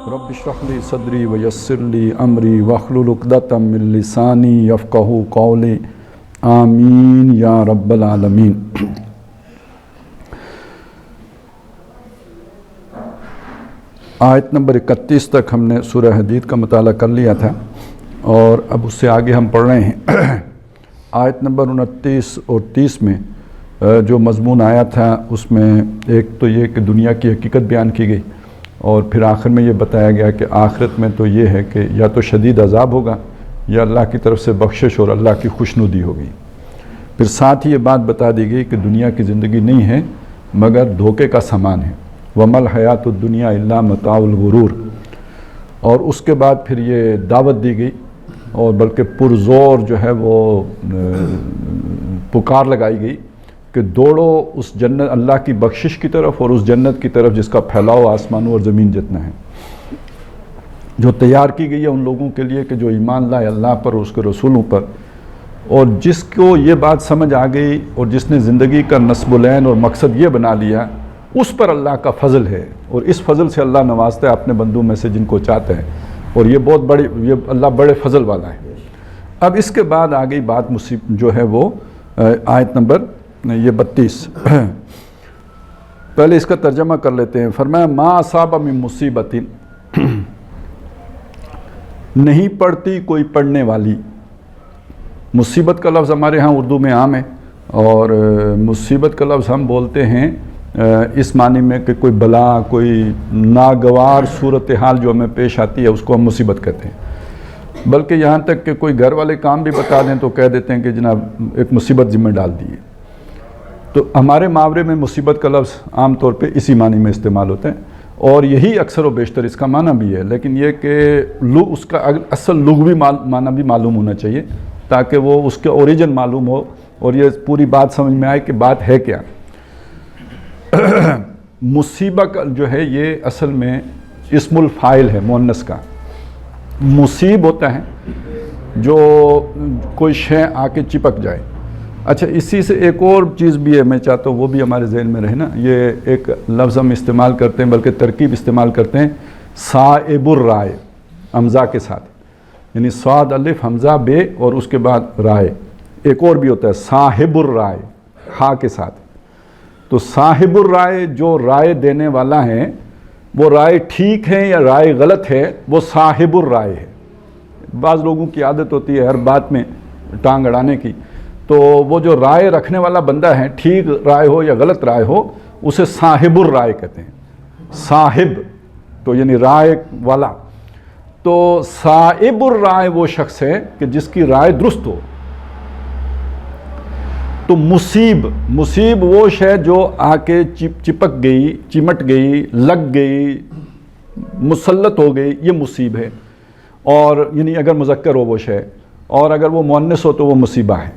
رب اشرح لی صدری ویسر لی امری واحلل عقدۃ من لسانی یفقہوا قولی آمین یا رب العالمین۔ آیت نمبر 31 تک ہم نے سورہ حدید کا مطالعہ کر لیا تھا اور اب اس سے آگے ہم پڑھ رہے ہیں۔ آیت نمبر 29 اور 30 میں جو مضمون آیا تھا اس میں ایک تو یہ کہ دنیا کی حقیقت بیان کی گئی اور پھر آخر میں یہ بتایا گیا کہ آخرت میں تو یہ ہے کہ یا تو شدید عذاب ہوگا یا اللہ کی طرف سے بخشش اور اللہ کی خوشنودی ہوگی۔ پھر ساتھ ہی یہ بات بتا دی گئی کہ دنیا کی زندگی نہیں ہے مگر دھوکے کا سامان ہے، وَمَا الْحَيَاةُ الدُّنْيَا إِلَّا مَتَاعُ الْغُرُورِ۔ اور اس کے بعد پھر یہ دعوت دی گئی اور بلکہ پرزور جو ہے وہ پکار لگائی گئی کہ دوڑو اس جنت اللہ کی بخشش کی طرف اور اس جنت کی طرف جس کا پھیلاؤ آسمانوں اور زمین جتنا ہے، جو تیار کی گئی ہے ان لوگوں کے لیے کہ جو ایمان لائے اللہ پر اور اس کے رسولوں پر، اور جس کو یہ بات سمجھ آ گئی اور جس نے زندگی کا نصب العین اور مقصد یہ بنا لیا، اس پر اللہ کا فضل ہے اور اس فضل سے اللہ نوازتا ہے اپنے بندوں میں سے جن کو چاہتے ہیں، اور یہ بہت بڑی، یہ اللہ بڑے فضل والا ہے۔ اب اس کے بعد آ گئی بات جو ہے وہ آیت نمبر یہ 32۔ پہلے اس کا ترجمہ کر لیتے ہیں۔ فرمایا ما اصاب من مصیبت، نہیں پڑتی کوئی پڑھنے والی۔ مصیبت کا لفظ ہمارے ہاں اردو میں عام ہے اور مصیبت کا لفظ ہم بولتے ہیں اس معنی میں کہ کوئی بلا، کوئی ناگوار صورتحال جو ہمیں پیش آتی ہے اس کو ہم مصیبت کہتے ہیں۔ بلکہ یہاں تک کہ کوئی گھر والے کام بھی بتا دیں تو کہہ دیتے ہیں کہ جناب ایک مصیبت ذمہ ڈال دی ہے۔ تو ہمارے محاورے میں مصیبت کا لفظ عام طور پہ اسی معنی میں استعمال ہوتا ہے اور یہی اکثر و بیشتر اس کا معنی بھی ہے، لیکن یہ کہ اس کا اصل لغوی معنی بھی معلوم ہونا چاہیے تاکہ وہ اس کے اوریجن معلوم ہو اور یہ پوری بات سمجھ میں آئے کہ بات ہے کیا۔ مصیبت جو ہے یہ اصل میں اسم الفاعل ہے مؤنث کا۔ مصیب ہوتا ہے جو کوئی شے آ کے چپک جائے۔ اچھا، اسی سے ایک اور چیز بھی ہے، میں چاہتا ہوں وہ بھی ہمارے ذہن میں رہے نا۔ یہ ایک لفظ ہم استعمال کرتے ہیں، بلکہ ترکیب استعمال کرتے ہیں، صائب الرائے حمزہ کے ساتھ، یعنی صاد الف حمزہ بے اور اس کے بعد رائے۔ ایک اور بھی ہوتا ہے صاحب الرائے ہا کے ساتھ۔ تو صاحب الرائے جو رائے دینے والا ہے، وہ رائے ٹھیک ہے یا رائے غلط ہے، وہ صاحب الرائے ہے۔ بعض لوگوں کی عادت ہوتی ہے ہر بات میں ٹانگ اڑانے کی، تو وہ جو رائے رکھنے والا بندہ ہے، ٹھیک رائے ہو یا غلط رائے ہو، اسے صاحب الرائے کہتے ہیں۔ صاحب تو یعنی رائے والا، تو صائب الرائے وہ شخص ہے کہ جس کی رائے درست ہو۔ تو مصیب وہ شے جو آ کے چپک گئی، چمٹ گئی، لگ گئی، مسلط ہو گئی، یہ مصیب ہے۔ اور یعنی اگر مذکر ہو وہ شے، اور اگر وہ مؤنث ہو تو وہ مصیبہ ہے۔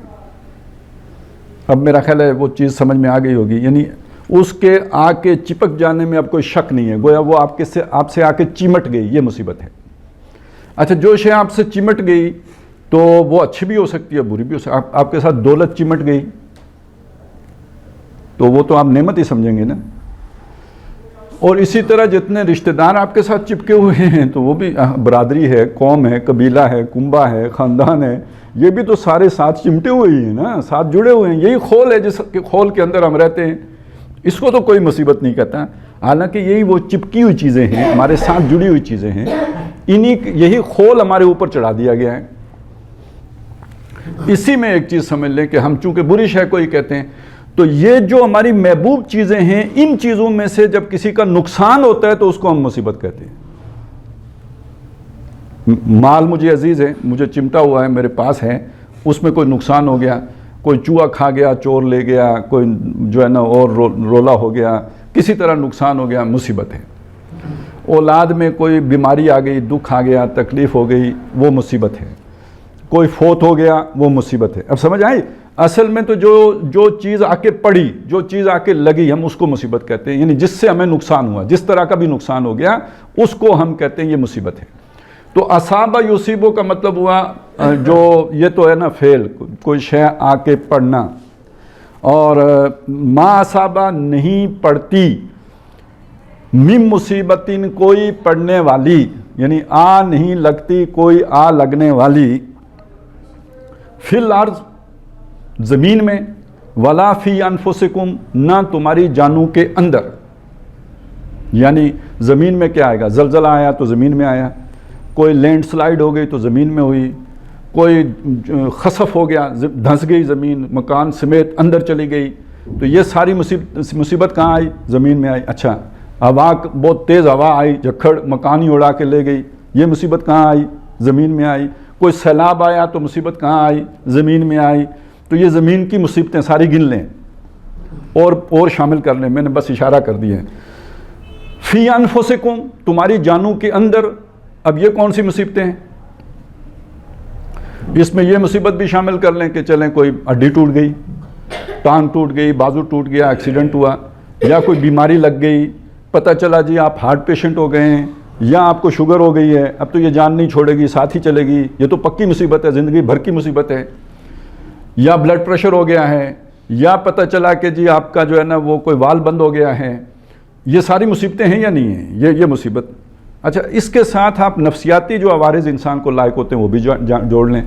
اب میرا خیال ہے وہ چیز سمجھ میں آ گئی ہوگی، یعنی اس کے آ کے چپک جانے میں اب کوئی شک نہیں ہے، گویا وہ آپ سے آ کے چمٹ گئی، یہ مصیبت ہے۔ اچھا، جو شے آپ سے چمٹ گئی تو وہ اچھی بھی ہو سکتی ہے، بری بھی ہو سکتی ہے۔ آپ کے ساتھ دولت چمٹ گئی تو وہ تو آپ نعمت ہی سمجھیں گے نا۔ اور اسی طرح جتنے رشتہ دار آپ کے ساتھ چپکے ہوئے ہیں تو وہ بھی برادری ہے، قوم ہے، قبیلہ ہے، کنبہ ہے، خاندان ہے، یہ بھی تو سارے ساتھ چمٹے ہوئے ہی ہیں نا، ساتھ جڑے ہوئے ہیں۔ یہی خول ہے جس کے خول کے اندر ہم رہتے ہیں، اس کو تو کوئی مصیبت نہیں کہتا۔ حالانکہ یہی وہ چپکی ہوئی چیزیں ہیں، ہمارے ساتھ جڑی ہوئی چیزیں ہیں، یہی خول ہمارے اوپر چڑھا دیا گیا ہے۔ اسی میں ایک چیز سمجھ لیں کہ ہم چونکہ بری شے کو ہی کہتے ہیں، تو یہ جو ہماری محبوب چیزیں ہیں، ان چیزوں میں سے جب کسی کا نقصان ہوتا ہے تو اس کو ہم مصیبت کہتے ہیں۔ مال مجھے عزیز ہے، مجھے چمٹا ہوا ہے، میرے پاس ہے، اس میں کوئی نقصان ہو گیا، کوئی چوہا کھا گیا، چور لے گیا، کوئی جو ہے نا اور رولا ہو گیا، کسی طرح نقصان ہو گیا، مصیبت ہے۔ اولاد میں کوئی بیماری آ گئی، دکھ آ گیا، تکلیف ہو گئی، وہ مصیبت ہے۔ کوئی فوت ہو گیا، وہ مصیبت ہے۔ اب سمجھ آئی؟ اصل میں تو جو چیز آ کے پڑی، جو چیز آ کے لگی، ہم اس کو مصیبت کہتے ہیں، یعنی جس سے ہمیں نقصان ہوا، جس طرح کا بھی نقصان ہو گیا، اس کو ہم کہتے ہیں یہ مصیبت ہے۔ تو اصابہ یصیبو کا مطلب ہوا جو یہ تو ہے نا فعل، کوئی شے آ کے پڑنا، اور ما اصابہ نہیں پڑتی، مم مصیبتن کوئی پڑنے والی، یعنی آ نہیں لگتی کوئی آ لگنے والی، فی الارض زمین میں، ولا فی انفسکم نہ تمہاری جانوں کے اندر، یعنی زمین میں کیا آئے گا؟ زلزلہ آیا تو زمین میں آیا، کوئی لینڈ سلائیڈ ہو گئی تو زمین میں ہوئی، کوئی خسف ہو گیا دھنس گئی زمین مکان سمیت اندر چلی گئی، تو یہ ساری مصیبت کہاں آئی؟ زمین میں آئی۔ اچھا ہوا بہت تیز ہوا آئی جھکڑ مکان ہی اڑا کے لے گئی، یہ مصیبت کہاں آئی؟ زمین میں آئی۔ کوئی سیلاب آیا تو مصیبت کہاں آئی؟ زمین میں آئی۔ تو یہ زمین کی مصیبتیں ساری گن لیں اور شامل کر لیں، میں نے بس اشارہ کر دیا ہے۔ فی انفسکم تمہاری جانوں کے اندر، اب یہ کون سی مصیبتیں ہیں؟ اس میں یہ مصیبت بھی شامل کر لیں کہ چلیں کوئی ہڈی ٹوٹ گئی، ٹانگ ٹوٹ گئی، بازو ٹوٹ گیا، ایکسیڈنٹ ہوا، یا کوئی بیماری لگ گئی، پتہ چلا جی آپ ہارٹ پیشنٹ ہو گئے ہیں، یا آپ کو شوگر ہو گئی ہے، اب تو یہ جان نہیں چھوڑے گی، ساتھ ہی چلے گی، یہ تو پکی مصیبت ہے، زندگی بھر کی مصیبت ہے۔ یا بلڈ پریشر ہو گیا ہے، یا پتہ چلا کہ جی آپ کا جو ہے نا وہ کوئی وال بند ہو گیا ہے، یہ ساری مصیبتیں ہیں یا نہیں ہیں؟ یہ مصیبت۔ اچھا اس کے ساتھ آپ نفسیاتی جو عوارض انسان کو لاحق ہوتے ہیں وہ بھی جوڑ لیں،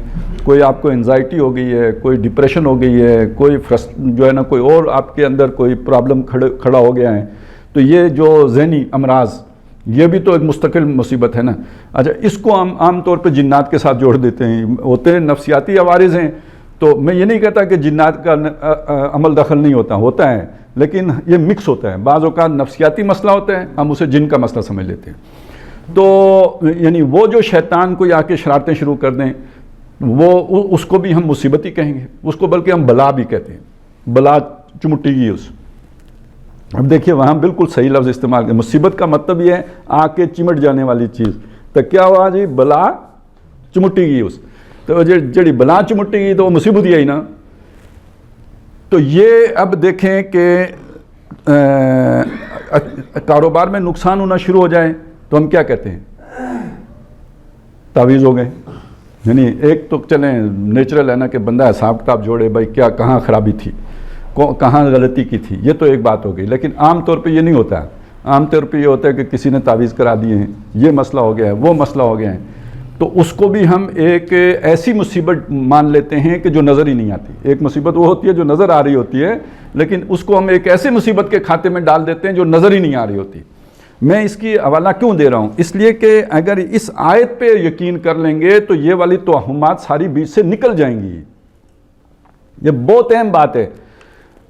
کوئی آپ کو انزائٹی ہو گئی ہے، کوئی ڈپریشن ہو گئی ہے، کوئی جو ہے نا کوئی اور آپ کے اندر کوئی پرابلم کھڑا ہو گیا ہے، تو یہ جو ذہنی امراض یہ بھی تو ایک مستقل مصیبت ہے نا۔ اچھا اس کو ہم عام طور پہ جنات کے ساتھ جوڑ دیتے ہیں، ہوتے ہیں نفسیاتی عوارض ہیں، تو میں یہ نہیں کہتا کہ جنات کا عمل دخل نہیں ہوتا ہے، لیکن یہ مکس ہوتا ہے، بعض اوقات نفسیاتی مسئلہ ہوتا ہے ہم اسے جن کا مسئلہ سمجھ لیتے ہیں۔ تو یعنی وہ جو شیطان کو آ کے شرارتیں شروع کر دیں وہ اس کو بھی ہم مصیبت ہی کہیں گے، اس کو بلکہ ہم بلا بھی کہتے ہیں، بلا چمٹی گی اس۔ اب دیکھیے وہاں بالکل صحیح لفظ استعمال کریں، مصیبت کا مطلب یہ ہے آ کے چمٹ جانے والی چیز، تو کیا ہوا جی؟ بلا چمٹی گی اس، تو جڑی بلا چمٹی گی تو وہ مصیبت ہی آئی نا۔ تو یہ اب دیکھیں کہ کاروبار میں نقصان ہونا شروع ہو جائے تو ہم کیا کہتے ہیں؟ تعویذ ہو گئے، یعنی ایک تو چلیں نیچرل ہے نا کہ بندہ حساب کتاب جوڑے، بھائی کیا کہاں خرابی تھی، کہاں غلطی کی تھی، یہ تو ایک بات ہو گئی، لیکن عام طور پہ یہ نہیں ہوتا ہے۔ عام طور پہ یہ ہوتا ہے کہ کسی نے تعویذ کرا دیے ہیں، یہ مسئلہ ہو گیا ہے، وہ مسئلہ ہو گیا ہے، تو اس کو بھی ہم ایک ایسی مصیبت مان لیتے ہیں کہ جو نظر ہی نہیں آتی۔ ایک مصیبت وہ ہوتی ہے جو نظر آ رہی ہوتی ہے، لیکن اس کو ہم ایک ایسی مصیبت کے کھاتے میں ڈال دیتے ہیں جو نظر ہی نہیں آ رہی ہوتی۔ میں اس کی حوالہ کیوں دے رہا ہوں؟ اس لیے کہ اگر اس آیت پہ یقین کر لیں گے تو یہ والی توہمات ساری بیچ سے نکل جائیں گی۔ یہ بہت اہم بات ہے۔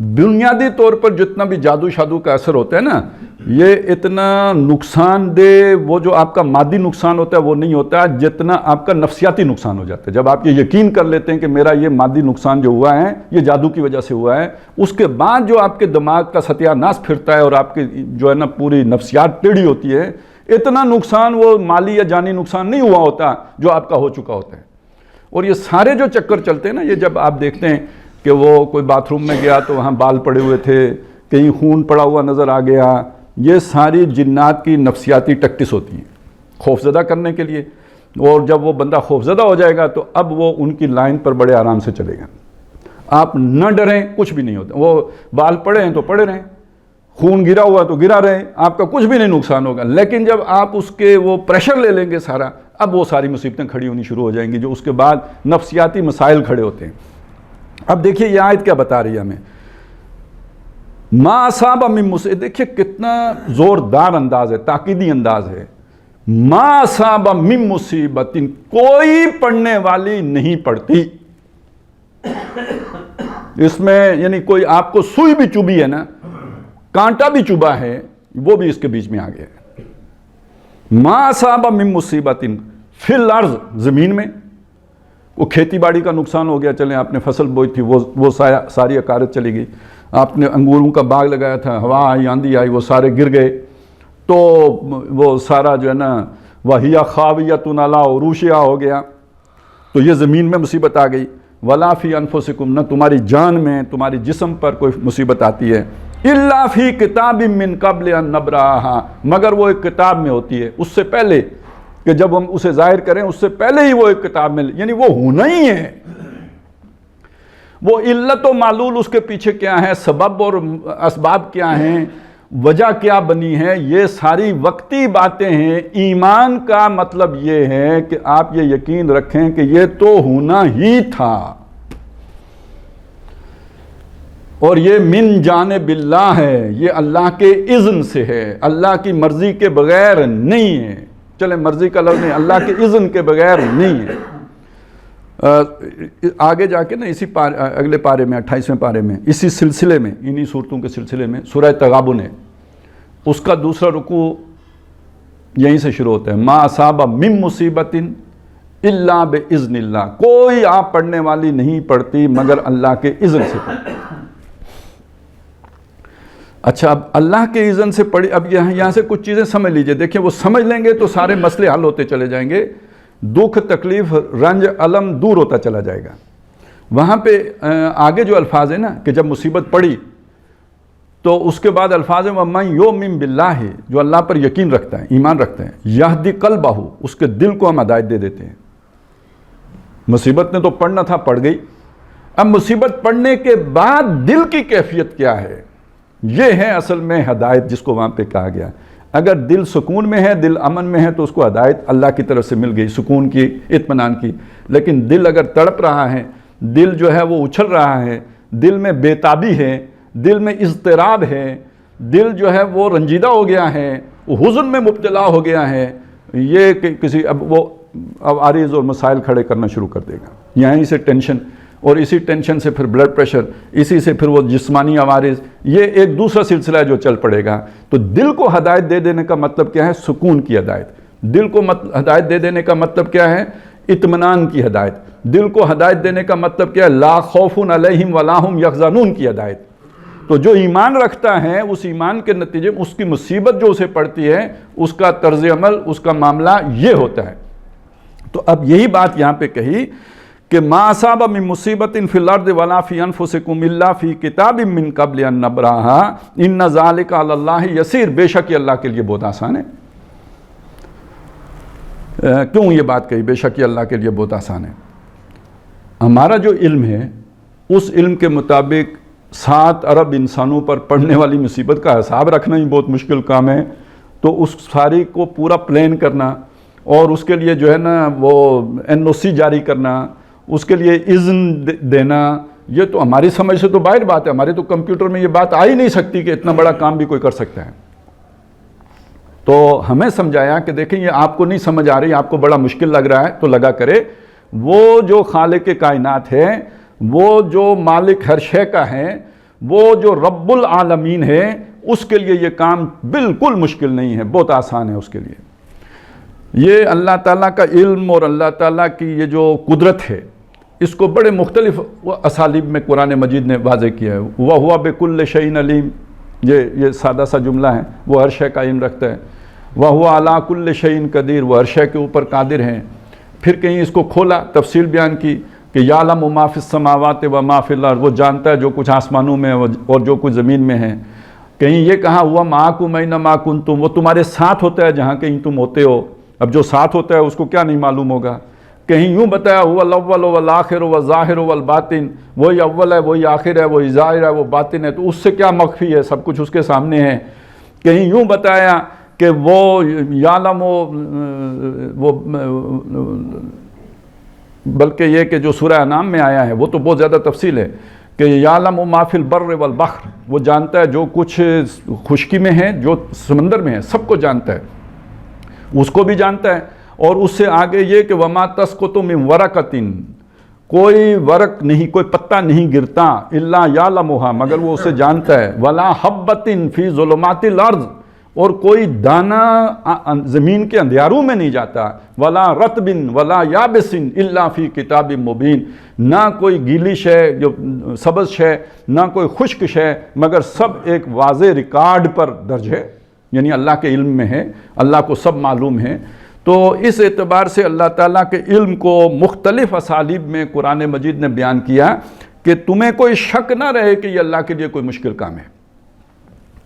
بنیادی طور پر جتنا بھی جادو شادو کا اثر ہوتا ہے نا، یہ اتنا نقصان دہ وہ جو آپ کا مادی نقصان ہوتا ہے وہ نہیں ہوتا جتنا آپ کا نفسیاتی نقصان ہو جاتا ہے۔ جب آپ یہ یقین کر لیتے ہیں کہ میرا یہ مادی نقصان جو ہوا ہے یہ جادو کی وجہ سے ہوا ہے، اس کے بعد جو آپ کے دماغ کا ستیہ ناش پھرتا ہے اور آپ کی جو ہے نا پوری نفسیات ٹیڑھی ہوتی ہے، اتنا نقصان وہ مالی یا جانی نقصان نہیں ہوا ہوتا جو آپ کا ہو چکا ہوتا ہے۔ اور یہ سارے جو چکر چلتے ہیں نا، یہ جب آپ دیکھتے ہیں کہ وہ کوئی باتھ روم میں گیا تو وہاں بال پڑے ہوئے تھے، کہیں خون پڑا ہوا نظر آ گیا، یہ ساری جنات کی نفسیاتی ٹیکٹس ہوتی ہیں خوفزدہ کرنے کے لیے۔ اور جب وہ بندہ خوفزدہ ہو جائے گا تو اب وہ ان کی لائن پر بڑے آرام سے چلے گا۔ آپ نہ ڈریں، کچھ بھی نہیں ہوتا، وہ بال پڑے ہیں تو پڑے رہیں، خون گرا ہوا تو گرا رہے، آپ کا کچھ بھی نہیں نقصان ہوگا۔ لیکن جب آپ اس کے وہ پریشر لے لیں گے سارا، اب وہ ساری مصیبتیں کھڑی ہونی شروع ہو جائیں گی، جو اس کے بعد نفسیاتی مسائل کھڑے ہوتے ہیں۔ اب دیکھیے یہ آیت کیا بتا رہی ہے ہمیں، ما اصاب من مصیبت، دیکھیے کتنا زوردار انداز ہے، تاکیدی انداز ہے۔ ما اصاب من مصیبت، کوئی پڑھنے والی نہیں پڑتی۔ اس میں یعنی کوئی آپ کو سوئی بھی چبھی ہے نا، کانٹا بھی چبھا ہے، وہ بھی اس کے بیچ میں آ گیا ہے۔ ما اصاب من مصیبت فی الارض، زمین میں وہ کھیتی باڑی کا نقصان ہو گیا، چلیں آپ نے فصل بوئی تھی وہ ساری عقارت چلی گئی، آپ نے انگوروں کا باغ لگایا تھا، ہوا آئی آندھی آئی وہ سارے گر گئے، تو وہ سارا جو ہے نا وَهِيَ خَاوِيَةٌ عَلَىٰ عُرُوشِهَا ہو گیا، تو یہ زمین میں مصیبت آ گئی۔ وَلَا فِي أَنفُسِكُمْ، نہ تمہاری جان میں تمہاری جسم پر کوئی مصیبت آتی ہے، إِلَّا فِي كِتَابٍ مِّن قَبْلِ أَن نَّبْرَأَهَا، مگر وہ ایک کتاب میں ہوتی ہے، اس سے پہلے کہ جب ہم اسے ظاہر کریں اس سے پہلے ہی وہ ایک کتاب میں، یعنی وہ ہونا ہی ہے۔ وہ علت و معلول اس کے پیچھے کیا ہے، سبب اور اسباب کیا ہیں، وجہ کیا بنی ہے؟ یہ ساری وقتی باتیں ہیں۔ ایمان کا مطلب یہ ہے کہ آپ یہ یقین رکھیں کہ یہ تو ہونا ہی تھا، اور یہ من جانب اللہ ہے، یہ اللہ کے اذن سے ہے، اللہ کی مرضی کے بغیر نہیں ہے۔ چلیں مرضی کا لفظ نہیں، اللہ کے اذن کے بغیر نہیں ہے۔ آگے جا کے نا اسی اگلے پارے میں 28ویں پارے میں اسی سلسلے میں انہی صورتوں کے سلسلے میں سورہ تغابن ہے، اس کا دوسرا رکوع یہیں سے شروع ہوتا ہے، ما اصاب من مصیبت الا باذن اللہ، کوئی آپ پڑھنے والی نہیں پڑھتی مگر اللہ کے اذن سے پڑھتی۔ اچھا اب اللہ کے اذن سے پڑھی، اب یہاں سے کچھ چیزیں سمجھ لیجئے، دیکھیں وہ سمجھ لیں گے تو سارے مسئلے حل ہوتے چلے جائیں گے، دکھ تکلیف رنج علم دور ہوتا چلا جائے گا۔ وہاں پہ آگے جو الفاظ ہیں نا کہ جب مصیبت پڑی تو اس کے بعد الفاظ ہیں وَمَن يُؤْمِن بِاللَّهِ، جو اللہ پر یقین رکھتا ہے، ایمان رکھتا ہے، يَهْدِ قَلْبَهُ، اس کے دل کو ہم ہدایت دے دیتے ہیں۔ مصیبت نے تو پڑھنا تھا، پڑھ گئی، اب مصیبت پڑھنے کے بعد دل کی کیفیت کیا ہے، یہ ہے اصل میں ہدایت جس کو وہاں پہ کہا گیا۔ اگر دل سکون میں ہے، دل امن میں ہے تو اس کو ہدایت اللہ کی طرف سے مل گئی، سکون کی، اطمینان کی۔ لیکن دل اگر تڑپ رہا ہے، دل جو ہے وہ اچھل رہا ہے، دل میں بےتابی ہے، دل میں اضطراب ہے، دل جو ہے وہ رنجیدہ ہو گیا ہے، وہ حزن میں مبتلا ہو گیا ہے، یہ کسی اب عارض اور مسائل کھڑے کرنا شروع کر دے گا، یہیں سے ٹینشن، اور اسی ٹینشن سے پھر بلڈ پریشر، اسی سے پھر وہ جسمانی عوارض، یہ ایک دوسرا سلسلہ ہے جو چل پڑے گا۔ تو دل کو ہدایت دے دینے کا مطلب کیا ہے؟ سکون کی ہدایت۔ دل کو ہدایت دے دینے کا مطلب کیا ہے؟ اطمینان کی ہدایت۔ دل کو ہدایت دینے کا مطلب کیا ہے؟ لا خوف علیہم ولا ہم یحزنون کی ہدایت۔ تو جو ایمان رکھتا ہے اس ایمان کے نتیجے میں اس کی مصیبت جو اسے پڑتی ہے، اس کا طرز عمل، اس کا معاملہ یہ ہوتا ہے۔ تو اب یہی بات یہاں پہ کہی کہ ما اصاب من مصیبت فی الارض ولا فی انفسکم الا فی کتاب من قبل ان نبرأها ان ذلک علی اللہ یسیر، بے شک یہ اللہ کے لیے بہت آسان ہے۔ کیوں یہ بات کہی بے شک یہ اللہ کے لیے بہت آسان ہے؟ ہمارا جو علم ہے اس علم کے مطابق 7 ارب انسانوں پر پڑنے والی مصیبت کا حساب رکھنا ہی بہت مشکل کام ہے، تو اس ساری کو پورا پلان کرنا اور اس کے لیے جو ہے نا وہ NOC جاری کرنا، اس کے لیے اذن دینا، یہ تو ہماری سمجھ سے تو باہر بات ہے، ہمارے تو کمپیوٹر میں یہ بات آ ہی نہیں سکتی کہ اتنا بڑا کام بھی کوئی کر سکتا ہے۔ تو ہمیں سمجھایا کہ دیکھیں یہ آپ کو نہیں سمجھ آ رہی، آپ کو بڑا مشکل لگ رہا ہے تو لگا کرے، وہ جو خالق کائنات ہے، وہ جو مالک ہر شے کا ہے، وہ جو رب العالمین ہے، اس کے لیے یہ کام بالکل مشکل نہیں ہے، بہت آسان ہے اس کے لیے۔ یہ اللہ تعالیٰ کا علم اور اللہ تعالیٰ کی یہ جو قدرت ہے، اس کو بڑے مختلف اسالیب میں قرآن مجید نے واضح کیا ہے۔ وَهُوَ بِكُلِّ شَيْءٍ عَلِيمٌ، یہ سادہ سا جملہ ہے، وہ ہر شے کا علم رکھتا ہے۔ وَهُوَ عَلَىٰ كُلِّ شَيْءٍ قَدِيرٌ، وہ ہر شے کے اوپر قادر ہیں۔ پھر کہیں اس کو کھولا، تفصیل بیان کی کہ یعلم ما فی السماوات و ما فی الارض، وہ جانتا ہے جو کچھ آسمانوں میں اور جو کچھ زمین میں ہے۔ کہیں یہ کہا ہوا معکم اینما کنتم، وہ تمہارے ساتھ ہوتا ہے جہاں کہیں تم ہوتے ہو۔ اب جو ساتھ ہوتا ہے اس کو کیا نہیں معلوم ہوگا؟ کہیں یوں بتایا ہوا الاول والآخر والظاہر والباطن، وہی اول ہے، وہی آخر ہے، وہی ظاہر ہے، وہ باطن ہے، تو اس سے کیا مخفی ہے؟ سب کچھ اس کے سامنے ہے۔ کہیں یوں بتایا کہ وہ یعلم، وہ بلکہ یہ کہ جو سورہ انعام میں آیا ہے وہ تو بہت زیادہ تفصیل ہے کہ یعلم ما فی البر والبحر، وہ جانتا ہے جو کچھ خشکی میں ہے، جو سمندر میں ہے، سب کو جانتا ہے، اس کو بھی جانتا ہے۔ اور اس سے آگے یہ کہ وما تسقط من ورقۃ، کوئی ورق نہیں، کوئی پتا نہیں گرتا، الا یعلمھا، مگر وہ اسے جانتا ہے، ولا حبۃ فی ظلمات الارض، اور کوئی دانہ زمین کے اندھیاروں میں نہیں جاتا، ولا رطب ولا یابس الا فی کتاب مبین، نہ کوئی گیلی شے جو سبز شے، نہ کوئی خشک شے، مگر سب ایک واضح ریکارڈ پر درج ہے، یعنی اللہ کے علم میں ہے، اللہ کو سب معلوم ہے۔ تو اس اعتبار سے اللہ تعالیٰ کے علم کو مختلف اسالیب میں قرآن مجید نے بیان کیا کہ تمہیں کوئی شک نہ رہے کہ یہ اللہ کے لیے کوئی مشکل کام ہے۔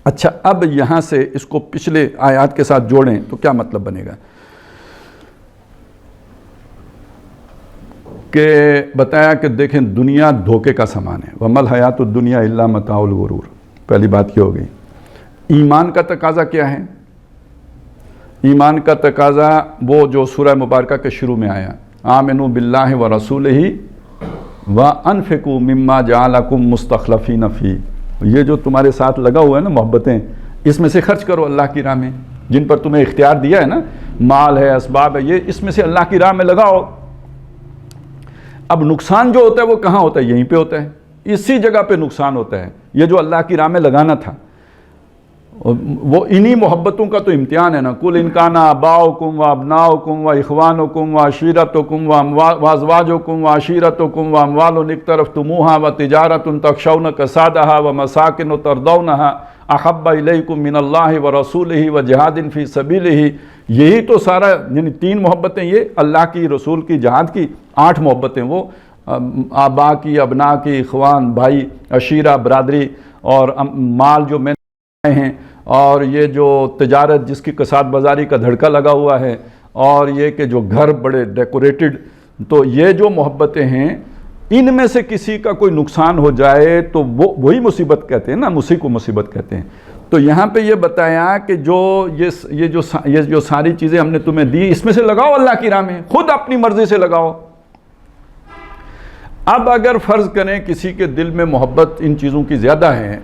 اچھا، اب یہاں سے اس کو پچھلے آیات کے ساتھ جوڑیں تو کیا مطلب بنے گا؟ کہ بتایا کہ دیکھیں دنیا دھوکے کا سامان ہے، وَمَا الْحَيَاةُ الدُّنْيَا إِلَّا مَتَاعُ الْغُرُورِ، پہلی بات یہ ہو گئی۔ ایمان کا تقاضا کیا ہے؟ ایمان کا تقاضا وہ جو سورہ مبارکہ کے شروع میں آیا، آمنوا باللہ و رسولہ وانفقوا مما جعلکم مستخلفین فیہ، یہ جو تمہارے ساتھ لگا ہوا ہے نا محبتیں، اس میں سے خرچ کرو اللہ کی راہ میں، جن پر تمہیں اختیار دیا ہے نا، مال ہے، اسباب ہے، یہ اس میں سے اللہ کی راہ میں لگاؤ۔ اب نقصان جو ہوتا ہے وہ کہاں ہوتا ہے؟ یہیں پہ ہوتا ہے، اسی جگہ پہ نقصان ہوتا ہے۔ یہ جو اللہ کی راہ میں لگانا تھا وہ انہی محبتوں کا تو امتحان ہے نا، کل ان کان آباؤکم و ابناؤکم و اخوانکم و عشیرتکم و ازواجکم و عشیرتکم و اموال اقترفتموها و تجارت تخشون کسادها و مساکن ترضونها احب الیکم من اللہ و رسولہ و جہاد فی سبیلہ، یہی تو سارا، یعنی 3 محبتیں یہ اللہ کی، رسول کی، جہاد کی، 8 محبتیں وہ آبا کی، ابنا کی، اخوان بھائی، عشیرہ برادری، اور مال جو میں ہیں، اور یہ جو تجارت جس کی کساد بازاری کا دھڑکا لگا ہوا ہے، اور یہ کہ جو گھر بڑے ڈیکوریٹڈ، تو یہ جو محبتیں ہیں ان میں سے کسی کا کوئی نقصان ہو جائے تو وہی مصیبت کہتے ہیں نا، اسی کو مصیبت کہتے ہیں۔ تو یہاں پہ یہ بتایا کہ یہ جو ساری چیزیں ہم نے تمہیں دی، اس میں سے لگاؤ اللہ کی راہ میں، خود اپنی مرضی سے لگاؤ۔ اب اگر فرض کریں کسی کے دل میں محبت ان چیزوں کی زیادہ ہے،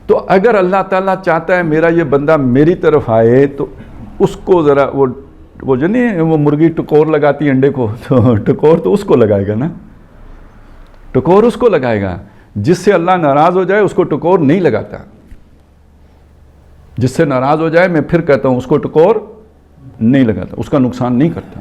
تو اگر اللہ تعالیٰ چاہتا ہے میرا یہ بندہ میری طرف آئے تو اس کو ذرا وہ جو نہیں وہ مرغی ٹکور لگاتی ہے انڈے کو، تو ٹکور تو اس کو لگائے گا نا، ٹکور اس کو لگائے گا۔ جس سے اللہ ناراض ہو جائے اس کو ٹکور نہیں لگاتا، جس سے ناراض ہو جائے میں پھر کہتا ہوں اس کو ٹکور نہیں لگاتا، اس کا نقصان نہیں کرتا۔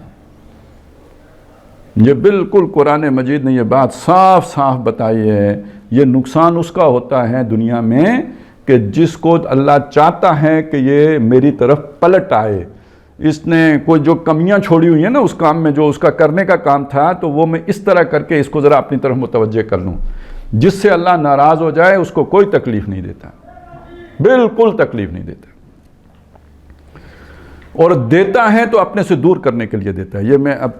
یہ بالکل قرآن مجید نے یہ بات صاف صاف بتائی ہے، یہ نقصان اس کا ہوتا ہے دنیا میں کہ جس کو اللہ چاہتا ہے کہ یہ میری طرف پلٹ آئے، اس نے کوئی جو کمیاں چھوڑی ہوئی ہیں نا اس کام میں، جو اس کا کرنے کا کام تھا، تو وہ میں اس طرح کر کے اس کو ذرا اپنی طرف متوجہ کر لوں۔ جس سے اللہ ناراض ہو جائے اس کو کوئی تکلیف نہیں دیتا، بالکل تکلیف نہیں دیتا، اور دیتا ہے تو اپنے سے دور کرنے کے لیے دیتا ہے۔ یہ میں اب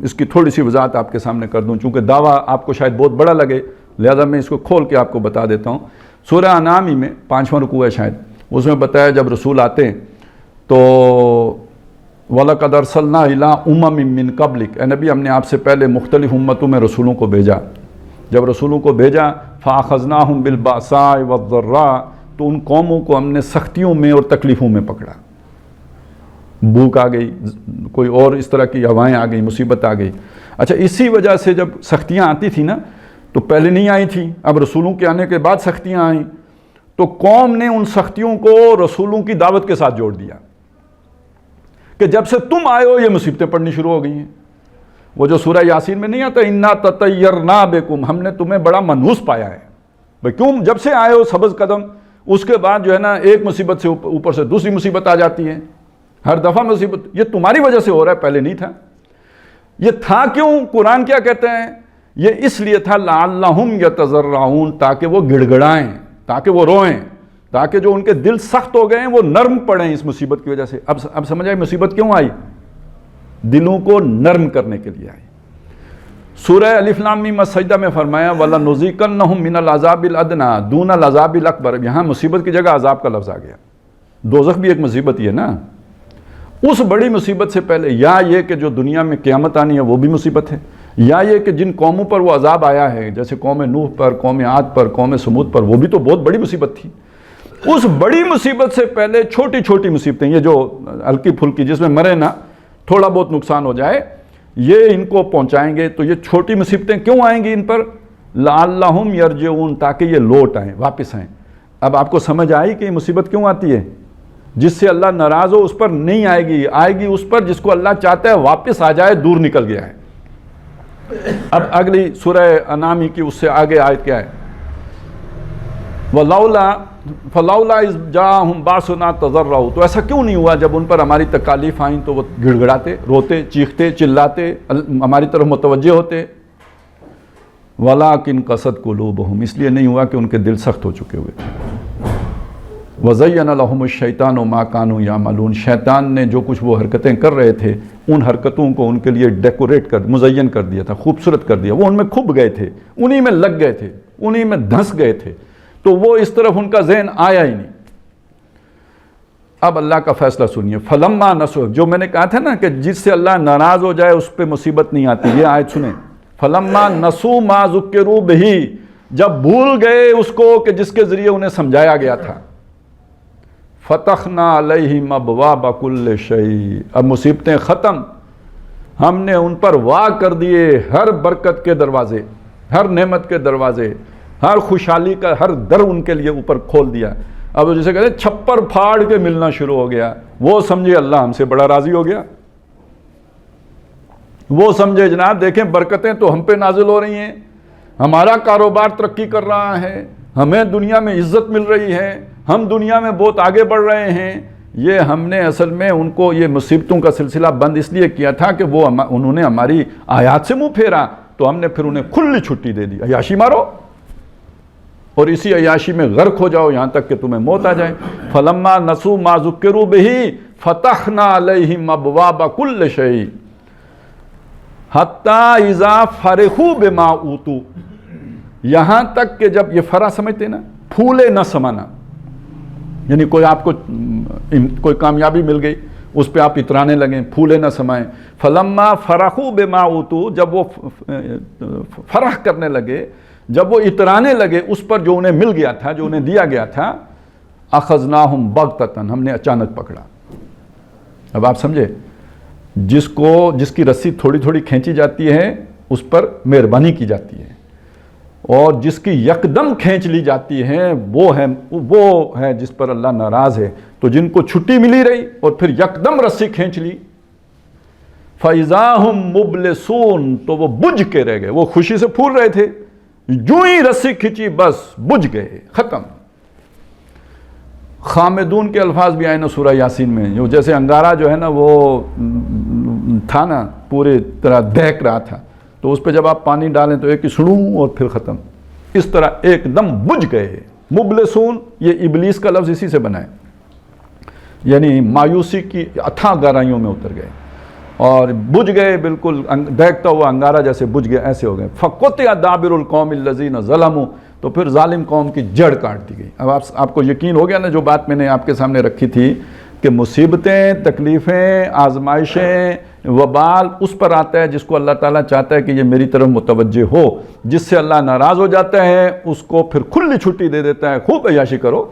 اس کی تھوڑی سی وضاحت آپ کے سامنے کر دوں، چونکہ دعویٰ آپ کو شاید بہت بڑا لگے، لہذا میں اس کو کھول کے آپ کو بتا دیتا ہوں۔ سورہ انعام میں 5واں رکوع ہے شاید، اس میں بتایا جب رسول آتے ہیں تو وَلَقَدْ أَرْسَلْنَا إِلَىٰ أُمَمٍ مِّن قَبْلِكَ، اے نبی ہم نے آپ سے پہلے مختلف امتوں میں رسولوں کو بھیجا، جب رسولوں کو بھیجا فَأَخَذْنَاهُمْ بِالْبَأْسَاءِ وَالضَّرَّاءِ، تو ان قوموں کو ہم نے سختیوں میں اور تکلیفوں میں پکڑا، بھوک آ گئی، کوئی اور اس طرح کی ہوائیں آ گئی، مصیبت آ گئی۔ اچھا اسی وجہ سے جب سختیاں آتی تھیں نا تو پہلے نہیں آئی تھیں، اب رسولوں کے آنے کے بعد سختیاں آئیں، تو قوم نے ان سختیوں کو رسولوں کی دعوت کے ساتھ جوڑ دیا کہ جب سے تم آئے ہو یہ مصیبتیں پڑنی شروع ہو گئی ہیں۔ وہ جو سورہ یاسین میں نہیں آتا اِنَّا تَطَيَّرْنَا بِكُمْ، ہم نے تمہیں بڑا منحوس پایا ہے، بھئی کیوں؟ جب سے آئے ہو سبز قدم، اس کے بعد جو ہے نا ایک مصیبت سے اوپر سے دوسری مصیبت آ جاتی ہے، ہر دفعہ مصیبت۔ یہ تمہاری وجہ سے ہو رہا ہے، پہلے نہیں تھا۔ یہ تھا کیوں؟ قرآن کیا کہتے ہیں؟ یہ اس لیے تھا لعلہم یتضرعون، تاکہ وہ گڑ گڑائیں، تاکہ وہ روئیں، تاکہ جو ان کے دل سخت ہو گئے ہیں وہ نرم پڑیں اس مصیبت کی وجہ سے۔ اب سمجھ آئی مصیبت کیوں آئی؟ دلوں کو نرم کرنے کے لیے آئی۔ سورہ الف لام میم السجدہ میں فرمایا وَلَنُذِيقَنَّهُم مِّنَ الْعَذَابِ الْأَدْنَىٰ دُونَ الْعَذَابِ الْأَكْبَرِ، یہاں مصیبت کی جگہ عذاب کا لفظ آ گیا۔ دوزخ بھی ایک مصیبت ہی ہے نا، اس بڑی مصیبت سے پہلے یا یہ کہ جو دنیا میں قیامت آنی ہے وہ بھی مصیبت ہے، یا یہ کہ جن قوموں پر وہ عذاب آیا ہے جیسے قوم نوح پر، قوم عاد پر، قوم سمود پر، وہ بھی تو بہت بڑی مصیبت تھی۔ اس بڑی مصیبت سے پہلے چھوٹی چھوٹی مصیبتیں، یہ جو ہلکی پھلکی جس میں مرے نہ تھوڑا بہت نقصان ہو جائے، یہ ان کو پہنچائیں گے۔ تو یہ چھوٹی مصیبتیں کیوں آئیں گی ان پر؟ لعلہم یرجعون، تاکہ یہ لوٹ آئیں، واپس آئیں۔ اب آپ کو سمجھ آئی کہ یہ مصیبت کیوں آتی ہے؟ جس سے اللہ ناراض ہو اس پر نہیں آئے گی، آئے گی اس پر جس کو اللہ چاہتا ہے واپس آ جائے، دور نکل گیا ہے۔ اب اگلی سورہ انعام کی اس سے آگے آیت کیا ہے؟ فَلَوْلَا إِذْ جَاءَهُمْ بَأْسُنَا تَضَرَّعُوا، تو ایسا کیوں نہیں ہوا جب ان پر ہماری تکالیف آئیں تو وہ گڑ گڑاتے، روتے، چیختے، چلاتے، ہماری طرف متوجہ ہوتے۔ وَلَٰكِنْ قَسَتْ قُلُوبُهُمْ، اس لیے نہیں ہوا کہ ان کے دل سخت ہو چکے ہوئے تھے۔ وَزَيَّنَ لَهُمُ الشَّيْطَانُ مَا كَانُوا يَعْمَلُونَ، شیطان نے جو کچھ وہ حرکتیں کر رہے تھے ان حرکتوں کو ان کے لیے ڈیکوریٹ کر، مزین کر دیا تھا، خوبصورت کر دیا۔ وہ ان میں کھپ گئے تھے، انہی میں لگ گئے تھے، انہی میں دھنس گئے تھے، تو وہ اس طرف ان کا ذہن آیا ہی نہیں۔ اب اللہ کا فیصلہ سنیے، فلما نسوا، جو میں نے کہا تھا نا کہ جس سے اللہ ناراض ہو جائے اس پہ مصیبت نہیں آتی، یہ آیت سنیں، فلما نسوا ما ذکروا بہ، جب بھول گئے اس کو کہ جس کے ذریعے انہیں سمجھایا گیا تھا، فتحنا علیہم ابواب کل شیء، اب مصیبتیں ختم، ہم نے ان پر وا کر دیے ہر برکت کے دروازے، ہر نعمت کے دروازے، ہر خوشحالی کا ہر در ان کے لیے اوپر کھول دیا۔ اب جسے کہتے ہیں چھپر پھاڑ کے ملنا شروع ہو گیا، وہ سمجھے اللہ ہم سے بڑا راضی ہو گیا، وہ سمجھے جناب دیکھیں برکتیں تو ہم پہ نازل ہو رہی ہیں، ہمارا کاروبار ترقی کر رہا ہے، ہمیں دنیا میں عزت مل رہی ہے، ہم دنیا میں بہت آگے بڑھ رہے ہیں۔ یہ ہم نے اصل میں ان کو یہ مصیبتوں کا سلسلہ بند اس لیے کیا تھا کہ وہ انہوں نے ہماری آیات سے منہ پھیرا، تو ہم نے پھر انہیں کھلی چھٹی دے دی، عیاشی مارو اور اسی عیاشی میں غرق ہو جاؤ یہاں تک کہ تمہیں موت آ جائے۔ فلما نسوا ما ذکروا بہ فتحنا علیہم ابواب کل شیء حتی اذا فرحوا بما اوتوا، یہاں تک کہ جب یہ فرح سمجھتے نا، پھولے نہ سمانا، یعنی کوئی آپ کو کوئی کامیابی مل گئی اس پہ آپ اترانے لگیں، پھولے نہ سمائیں۔ فلما فرحوا بما اوتوا، جب وہ فرح کرنے لگے، جب وہ اترانے لگے اس پر جو انہیں مل گیا تھا، جو انہیں دیا گیا تھا، اخذناہم بغتۃ، ہم نے اچانک پکڑا۔ اب آپ سمجھے، جس کی رسی تھوڑی تھوڑی کھینچی جاتی ہے اس پر مہربانی کی جاتی ہے، اور جس کی یکدم کھینچ لی جاتی ہے وہ ہے جس پر اللہ ناراض ہے۔ تو جن کو چھٹی ملی رہی اور پھر یکدم رسی کھینچ لی، فَإِذَا هُمْ مُبْلِسُونَ، تو وہ بجھ کے رہ گئے، وہ خوشی سے پھول رہے تھے، جو ہی رسی کھینچی بس بجھ گئے، ختم۔ خامدون کے الفاظ بھی آئے نا سورہ یاسین میں، جو جیسے انگارہ جو ہے نا وہ تھا نا پورے طرح دہک رہا تھا، تو اس پہ جب آپ پانی ڈالیں تو ایک ہی سڑوں اور پھر ختم، اس طرح ایک دم بجھ گئے۔ مبلسون یہ ابلیس کا لفظ اسی سے بنا ہے، یعنی مایوسی کی اتھاہ گہرائیوں میں اتر گئے اور بجھ گئے، بالکل دہکتا ہوا انگارہ جیسے بجھ گئے، ایسے ہو گئے۔ فَقُطِعَ دَابِرُ الْقَوْمِ الَّذِينَ ظَلَمُوا، تو پھر ظالم قوم کی جڑ کاٹ دی گئی۔ اب آپ کو یقین ہو گیا نا جو بات میں نے آپ کے سامنے رکھی تھی کہ مصیبتیں، تکلیفیں، آزمائشیں، وبال اس پر آتا ہے جس کو اللہ تعالیٰ چاہتا ہے کہ یہ میری طرف متوجہ ہو، جس سے اللہ ناراض ہو جاتا ہے اس کو پھر کھلی چھٹی دے دیتا ہے، خوب عیاشی کرو،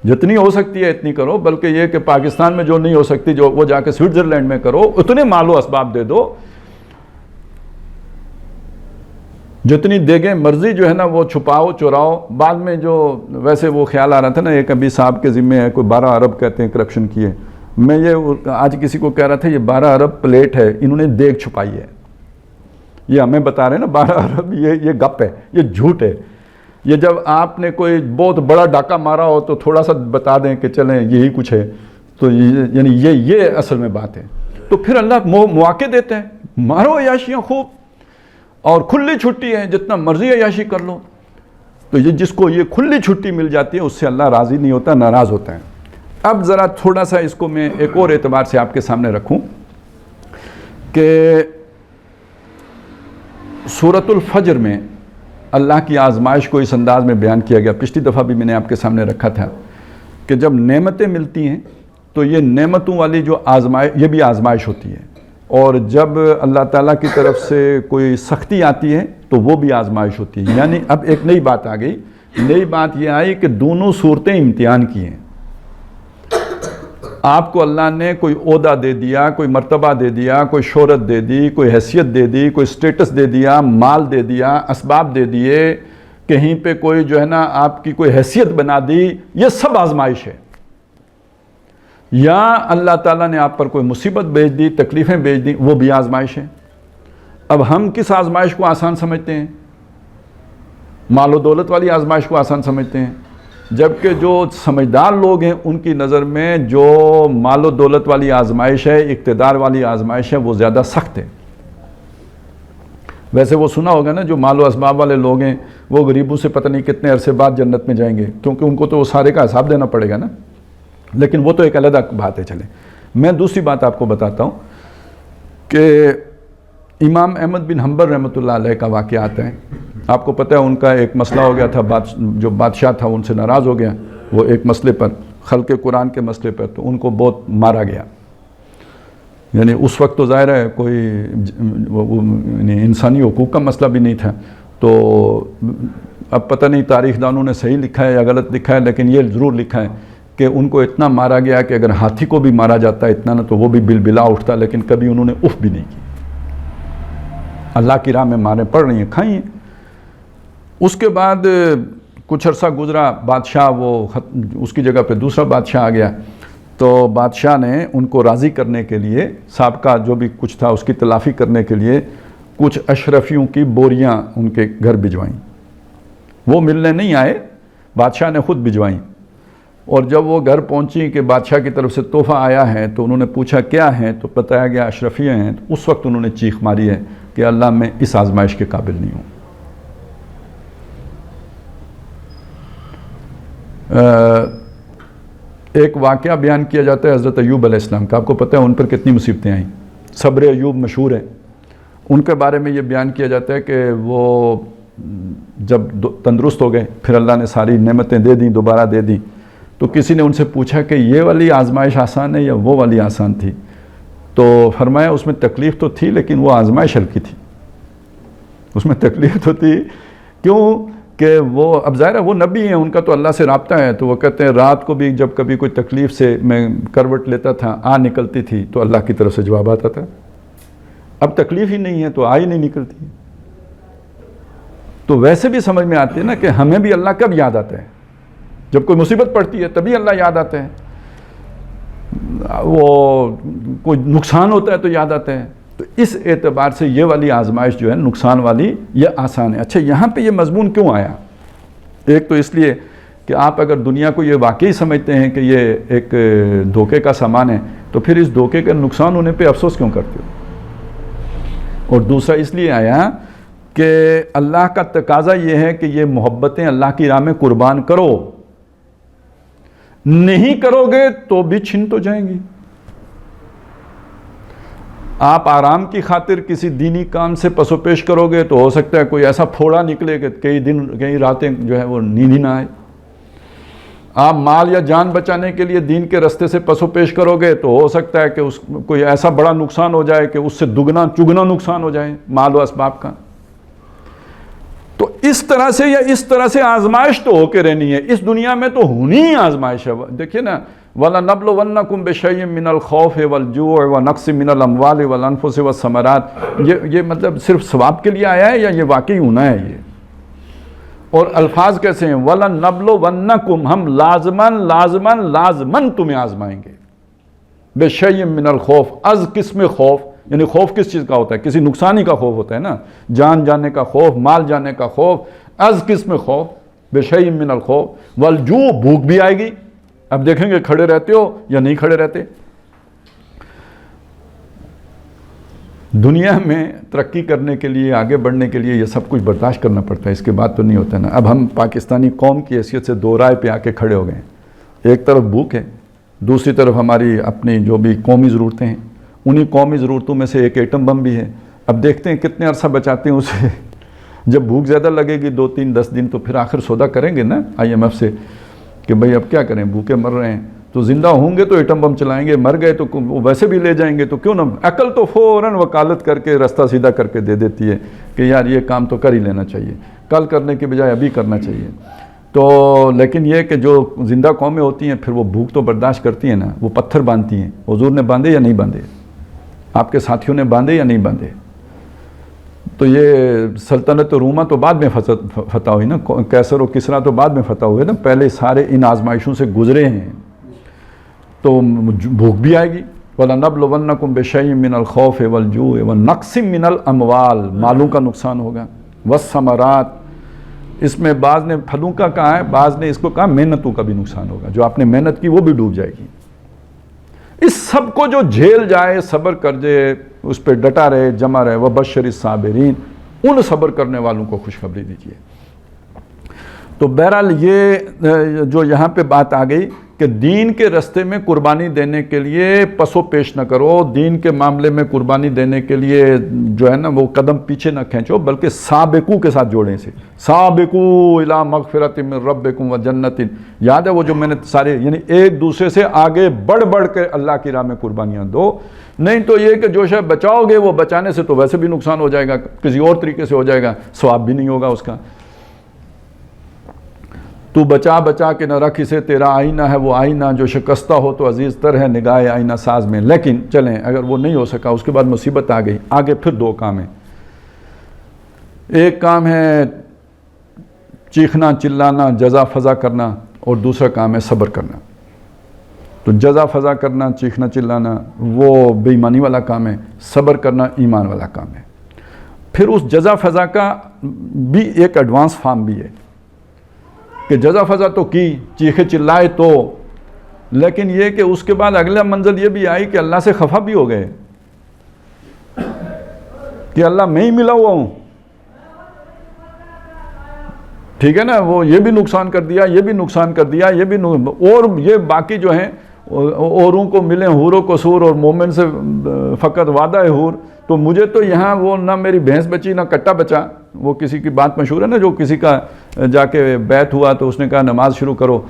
جتنی ہو سکتی ہے اتنی کرو، بلکہ یہ کہ پاکستان میں جو نہیں ہو سکتی جو وہ جا کے سوئٹزرلینڈ میں کرو، اتنے مال و اسباب دے دو، جتنی دیگیں مرضی جو ہے نا وہ چھپاؤ چوراؤ۔ بعد میں جو ویسے وہ خیال آ رہا تھا نا، ایک ابھی صاحب کے ذمے ہے کوئی 12 ارب کہتے ہیں کرپشن کیے، میں یہ آج کسی کو کہہ رہا تھا یہ 12 ارب پلیٹ ہے، انہوں نے دیگ چھپائی ہے، یہ ہمیں بتا رہے ہیں نا 12 ارب یہ گپ ہے، یہ جھوٹ ہے۔ یہ جب آپ نے کوئی بہت بڑا ڈاکہ مارا ہو تو تھوڑا سا بتا دیں کہ چلیں یہی کچھ ہے، تو یعنی یہ اصل میں بات ہے۔ تو پھر اللہ مواقع دیتا ہے، مارو عیاشیاں خوب، اور کھلی چھٹی ہے، جتنا مرضی عیاشی کر لو۔ تو یہ جس کو یہ کھلی چھٹی مل جاتی ہے اس سے اللہ راضی نہیں ہوتا، ناراض ہوتا ہے۔ اب ذرا تھوڑا سا اس کو میں ایک اور اعتبار سے آپ کے سامنے رکھوں کہ سورۃ الفجر میں اللہ کی آزمائش کو اس انداز میں بیان کیا گیا، پچھلی دفعہ بھی میں نے آپ کے سامنے رکھا تھا کہ جب نعمتیں ملتی ہیں تو یہ نعمتوں والی جو آزمائش، یہ بھی آزمائش ہوتی ہے، اور جب اللہ تعالیٰ کی طرف سے کوئی سختی آتی ہے تو وہ بھی آزمائش ہوتی ہے۔ یعنی اب ایک نئی بات آ گئی، نئی بات یہ آئی کہ دونوں صورتیں امتحان کی ہیں۔ آپ کو اللہ نے کوئی عہدہ دے دیا، کوئی مرتبہ دے دیا، کوئی شہرت دے دی، کوئی حیثیت دے دی، کوئی سٹیٹس دے دیا، مال دے دیا، اسباب دے دیے، کہیں پہ کوئی جو ہے نا آپ کی کوئی حیثیت بنا دی، یہ سب آزمائش ہے۔ یا اللہ تعالیٰ نے آپ پر کوئی مصیبت بھیج دی، تکلیفیں بھیج دی، وہ بھی آزمائش ہے۔ اب ہم کس آزمائش کو آسان سمجھتے ہیں؟ مال و دولت والی آزمائش کو آسان سمجھتے ہیں، جبکہ جو سمجھدار لوگ ہیں ان کی نظر میں جو مال و دولت والی آزمائش ہے، اقتدار والی آزمائش ہے، وہ زیادہ سخت ہے۔ ویسے وہ سنا ہوگا نا جو مال و اسباب والے لوگ ہیں وہ غریبوں سے پتہ نہیں کتنے عرصے بعد جنت میں جائیں گے، کیونکہ ان کو تو وہ سارے کا حساب دینا پڑے گا نا، لیکن وہ تو ایک علیحدہ بات ہے۔ چلیں میں دوسری بات آپ کو بتاتا ہوں کہ امام احمد بن حنبل رحمۃ اللہ علیہ کا واقعہ آتا ہے آپ کو پتہ ہے ان کا ایک مسئلہ ہو گیا تھا، جو بادشاہ تھا ان سے ناراض ہو گیا وہ ایک مسئلے پر، خلق قرآن کے مسئلے پر، تو ان کو بہت مارا گیا. یعنی اس وقت تو ظاہر ہے کوئی یعنی انسانی حقوق کا مسئلہ بھی نہیں تھا، تو اب پتہ نہیں تاریخ دانوں نے صحیح لکھا ہے یا غلط لکھا ہے، لیکن یہ ضرور لکھا ہے کہ ان کو اتنا مارا گیا کہ اگر ہاتھی کو بھی مارا جاتا اتنا نہ تو وہ بھی بلبلا اٹھتا، لیکن کبھی انہوں نے اف بھی نہیں کی. اللہ کی راہ میں ماریں پڑ رہی ہیں، کھائیں. اس کے بعد کچھ عرصہ گزرا، بادشاہ وہ اس کی جگہ پہ دوسرا بادشاہ آ گیا، تو بادشاہ نے ان کو راضی کرنے کے لیے سابقہ جو بھی کچھ تھا اس کی تلافی کرنے کے لیے کچھ اشرفیوں کی بوریاں ان کے گھر بھجوائیں. وہ ملنے نہیں آئے، بادشاہ نے خود بھجوائیں. اور جب وہ گھر پہنچی کہ بادشاہ کی طرف سے تحفہ آیا ہے تو انہوں نے پوچھا کیا ہیں، تو بتایا گیا اشرفیہ ہیں. تو اس وقت انہوں نے چیخ ماری ہے کہ اللہ میں اس آزمائش کے قابل نہیں ہوں. ایک واقعہ بیان کیا جاتا ہے حضرت ایوب علیہ السلام کا. آپ کو پتہ ہے ان پر کتنی مصیبتیں آئیں. صبر ایوب مشہور ہے. ان کے بارے میں یہ بیان کیا جاتا ہے کہ وہ جب تندرست ہو گئے، پھر اللہ نے ساری نعمتیں دے دیں، دوبارہ دے دیں، تو کسی نے ان سے پوچھا کہ یہ والی آزمائش آسان ہے یا وہ والی آسان تھی؟ تو فرمایا اس میں تکلیف تو تھی لیکن وہ آزمائش ہلکی تھی. اس میں تکلیف تو تھی، کیوں کہ وہ اب ظاہر ہے وہ نبی ہیں، ان کا تو اللہ سے رابطہ ہے، تو وہ کہتے ہیں رات کو بھی جب کبھی کوئی تکلیف سے میں کروٹ لیتا تھا، نکلتی تھی تو اللہ کی طرف سے جواب آتا تھا. اب تکلیف ہی نہیں ہے تو ہی نہیں نکلتی. تو ویسے بھی سمجھ میں آتی ہے نا کہ ہمیں بھی اللہ کب یاد آتا ہے؟ جب کوئی مصیبت پڑتی ہے تبھی اللہ یاد آتے ہیں. وہ کوئی نقصان ہوتا ہے تو یاد آتے ہیں. تو اس اعتبار سے یہ والی آزمائش جو ہے نقصان والی یہ آسان ہے. اچھا یہاں پہ یہ مضمون کیوں آیا؟ ایک تو اس لیے کہ آپ اگر دنیا کو یہ واقعی سمجھتے ہیں کہ یہ ایک دھوکے کا سامان ہے تو پھر اس دھوکے کا نقصان ہونے پہ افسوس کیوں کرتے ہو؟ اور دوسرا اس لیے آیا کہ اللہ کا تقاضا یہ ہے کہ یہ محبتیں اللہ کی راہ میں قربان کرو، نہیں کرو گے تو بھی چھن تو جائیں گی. آپ آرام کی خاطر کسی دینی کام سے پسو پیش کرو گے تو ہو سکتا ہے کوئی ایسا پھوڑا نکلے کہ کئی دن کئی راتیں جو ہے وہ نیند ہی نہ آئے. آپ مال یا جان بچانے کے لیے دین کے رستے سے پسو پیش کرو گے تو ہو سکتا ہے کہ کوئی ایسا بڑا نقصان ہو جائے کہ اس سے دگنا چگنا نقصان ہو جائے مال و اسباب کا. تو اس طرح سے یا اس طرح سے آزمائش تو ہو کے رہنی ہے. اس دنیا میں تو ہونی ہی آزمائش ہے. دیکھیے نا، وَلَنَبْلُوَنَّكُمْ بِشَيْءٍ مِّنَ الْخَوْفِ وَالْجُوعِ وَنَقْصٍ مِّنَ الْأَمْوَالِ وَالْأَنفُسِ وَالثَّمَرَاتِ. یہ مطلب صرف ثواب کے لیے آیا ہے یا یہ واقعی ہونا ہے یہ؟ اور الفاظ کیسے ہیں؟ وَلَنَبْلُوَنَّكُمْ، ہم لازماً تمہیں آزمائیں گے. بِشَيْءٍ مِّنَ الْخَوْفِ، از قسم خوف، یعنی خوف کس چیز کا ہوتا ہے؟ کسی نقصانی کا خوف ہوتا ہے نا، جان جانے کا خوف، مال جانے کا خوف. از قسم خوف، بِشَيْءٍ مِّنَ الْخَوْفِ وَالْجُوعِ، بھوک بھی آئے گی. اب دیکھیں گے کھڑے رہتے ہو یا نہیں کھڑے رہتے. دنیا میں ترقی کرنے کے لیے، آگے بڑھنے کے لیے یہ سب کچھ برداشت کرنا پڑتا ہے، اس کے بعد تو نہیں ہوتا نا. اب ہم پاکستانی قوم کی حیثیت سے دو رائے پہ آ کے کھڑے ہو گئے ہیں. ایک طرف بھوک ہے، دوسری طرف ہماری اپنی جو بھی قومی ضرورتیں ہیں. انہی قومی ضرورتوں میں سے ایک ایٹم بم بھی ہے. اب دیکھتے ہیں کتنے عرصہ بچاتے ہیں اسے. جب بھوک زیادہ لگے گی 2 3 10 دن تو پھر آخر سودا کریں گے نا IMF سے کہ بھئی اب کیا کریں، بھوکے مر رہے ہیں تو زندہ ہوں گے تو ایٹم بم چلائیں گے، مر گئے تو ویسے بھی لے جائیں گے تو کیوں نہ. عقل تو فوراً وکالت کر کے رستہ سیدھا کر کے دے دیتی ہے کہ یار یہ کام تو کر ہی لینا چاہیے، کل کرنے کے بجائے ابھی کرنا چاہیے. تو لیکن یہ کہ جو زندہ قومیں ہوتی ہیں پھر وہ بھوک تو برداشت کرتی ہیں نا، وہ پتھر باندھتی ہیں. حضور نے باندھے یا نہیں باندھے؟ آپ کے ساتھیوں نے باندھے یا نہیں باندھے؟ تو یہ سلطنت رومہ تو بعد میں فتح ہوئی نا، کیسر و کسریٰ تو بعد میں فتح ہوئے نا، پہلے سارے ان آزمائشوں سے گزرے ہیں. تو بھوک بھی آئے گی. وَلَنَبْلُوَنَّكُمْ بِشَيْءٍ مِّنَ الْخَوْفِ وَالْجُوعِ وَنَقْصٍ مِّنَ الْأَمْوَالِ، مالوں کا نقصان ہوگا. وَالثَّمَرَاتِ، اس میں بعض نے پھلوں کا کہا ہے، بعض نے اس کو کہا محنتوں کا بھی نقصان ہوگا. جو آپ نے محنت کی وہ بھی ڈوب جائے گی. اس سب کو جو جھیل جائے، صبر کر جائے، اس پہ ڈٹا رہے، جمع رہے. وَبَشِّرِ الصَّابِرِينَ، ان صبر کرنے والوں کو خوشخبری دیجیے. تو بہرحال یہ جو یہاں پہ بات آ گئی کہ دین کے رستے میں قربانی دینے کے لیے پس و پیش نہ کرو، دین کے معاملے میں قربانی دینے کے لیے جو ہے نا وہ قدم پیچھے نہ کھینچو، بلکہ سابقو کے ساتھ جوڑیں اسے، سابقو الی مغفرۃ من ربکم و جنت۔ یاد ہے وہ جو میں نے سارے، یعنی ایک دوسرے سے آگے بڑھ بڑھ کے اللہ کی راہ میں قربانیاں دو، نہیں تو یہ کہ جو شاید بچاؤ گے وہ بچانے سے تو ویسے بھی نقصان ہو جائے گا، کسی اور طریقے سے ہو جائے گا، ثواب بھی نہیں ہوگا اس کا۔ تو بچا بچا کے نہ رکھ اسے، تیرا آئینہ ہے وہ آئینہ جو شکستہ ہو تو عزیز تر ہے نگاہ آئینہ ساز میں۔ لیکن چلیں اگر وہ نہیں ہو سکا، اس کے بعد مصیبت آ گئی، آگے پھر دو کام ہیں۔ ایک کام ہے چیخنا چلانا جزا فضا کرنا، اور دوسرا کام ہے صبر کرنا۔ تو جزا فضا کرنا چیخنا چلانا وہ بے ایمانی والا کام ہے، صبر کرنا ایمان والا کام ہے۔ پھر اس جزا فضا کا بھی ایک ایڈوانس فارم بھی ہے کہ جزا فضا تو کی، چیخے چلائے تو، لیکن یہ کہ اس کے بعد اگلا منزل یہ بھی آئی کہ اللہ سے خفا بھی ہو گئے کہ اللہ میں ہی ملا ہوا ہوں، ٹھیک ہے نا، وہ یہ بھی نقصان کر دیا، یہ بھی نقصان کر دیا، یہ بھی اور یہ باقی جو ہیں اوروں کو ملیں حوروں کو سور، اور مومن سے فقط وعدہ ہے حور، تو مجھے تو یہاں وہ نہ میری بھینس بچی نہ کٹا بچا۔ وہ کسی کی بات مشہور ہے نا، جو کسی کا جا کے بیعت ہوا تو اس نے کہا نماز شروع کرو،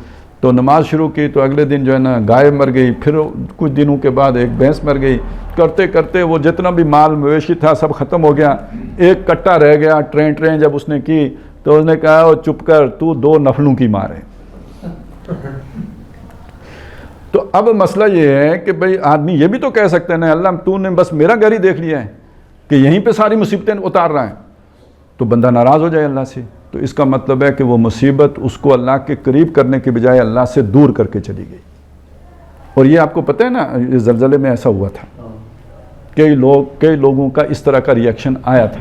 تو نماز شروع کی تو اگلے دن جو ہے نا گائے مر گئی، پھر کچھ دنوں کے بعد ایک بھینس مر گئی، کرتے کرتے وہ جتنا بھی مال مویشی تھا سب ختم ہو گیا، ایک کٹا رہ گیا۔ ٹرین جب اس نے کی تو اس نے کہا وہ چپ کر، تو 2 نفلوں کی مار ہے۔ تو اب مسئلہ یہ ہے کہ بھئی آدمی یہ بھی تو کہہ سکتے ہیں نا اللہ تو نے بس میرا گھر ہی دیکھ لیا ہے کہ یہیں پہ ساری مصیبتیں اتار رہا ہے، تو بندہ ناراض ہو جائے اللہ سے، تو اس کا مطلب ہے کہ وہ مصیبت اس کو اللہ کے قریب کرنے کے بجائے اللہ سے دور کر کے چلی گئی۔ اور یہ آپ کو پتہ ہے نا، اس زلزلے میں ایسا ہوا تھا، کئی لوگوں کا اس طرح کا ریئیکشن آیا تھا،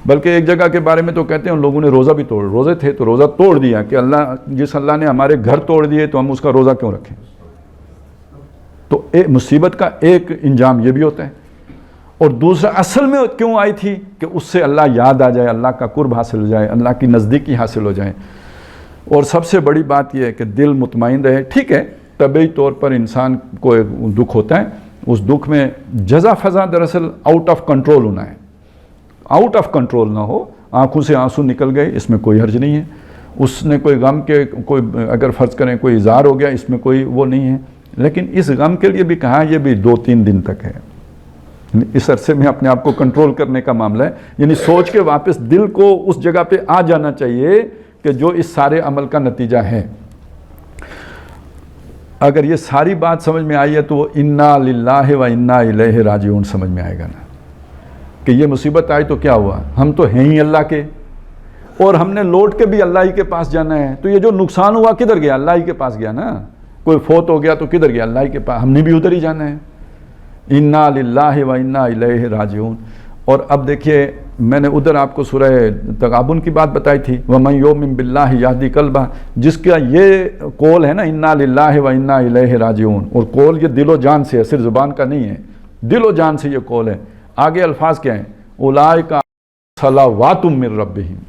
بلکہ ایک جگہ کے بارے میں تو کہتے ہیں ان لوگوں نے روزہ بھی روزے تھے تو روزہ توڑ دیا کہ جس اللہ نے ہمارے گھر توڑ دیے تو ہم اس کا روزہ کیوں رکھیں۔ تو مصیبت کا ایک انجام یہ بھی ہوتا ہے، اور دوسرا اصل میں کیوں آئی تھی کہ اس سے اللہ یاد آ جائے، اللہ کا قرب حاصل ہو جائے، اللہ کی نزدیکی حاصل ہو جائے۔ اور سب سے بڑی بات یہ ہے کہ دل مطمئن رہے۔ ٹھیک ہے طبعی طور پر انسان کو ایک دکھ ہوتا ہے، اس دکھ میں جزا فضا دراصل آؤٹ آف کنٹرول ہونا ہے، آؤٹ آف کنٹرول نہ ہو، آنکھوں سے آنسو نکل گئے اس میں کوئی حرج نہیں ہے، اس نے کوئی غم کے کوئی اگر فرض کریں کوئی اظہار ہو گیا اس میں کوئی وہ نہیں ہے، لیکن اس غم کے لیے بھی کہا یہ بھی 2-3 دن تک ہے، اس عرصے میں اپنے آپ کو کنٹرول کرنے کا معاملہ ہے، یعنی سوچ کے واپس دل کو اس جگہ پہ آ جانا چاہیے کہ جو اس سارے عمل کا نتیجہ ہے۔ اگر یہ ساری بات سمجھ میں آئی ہے تو وہ انا للہ و انا الیہ راجعون سمجھ میں آئے گا نا، کہ یہ مصیبت آئی تو کیا ہوا، ہم تو ہیں ہی اللہ کے، اور ہم نے لوٹ کے بھی اللہ ہی کے پاس جانا ہے، تو یہ جو نقصان ہوا کدھر گیا، اللہ ہی کے پاس گیا نا، کوئی فوت ہو گیا تو کدھر گیا، اللہ ہی کے پاس، ہم نے بھی ادھر ہی جانا ہے، انا للہ و انا الیہ راجعون۔ اور اب دیکھیے میں نے ادھر آپ کو سورہ تغابن کی بات بتائی تھی، وَمَن يُؤْمِن بِاللَّهِ يَهْدِ قَلْبَهُ، جس کا یہ قول ہے نا انا للہ و انا الیہ راجعون، اور قول یہ دل و جان سے ہے، صرف زبان کا نہیں ہے، دل و جان سے یہ قول ہے۔ آگے الفاظ کیا ہیں، اولئک صلوات من ربہم،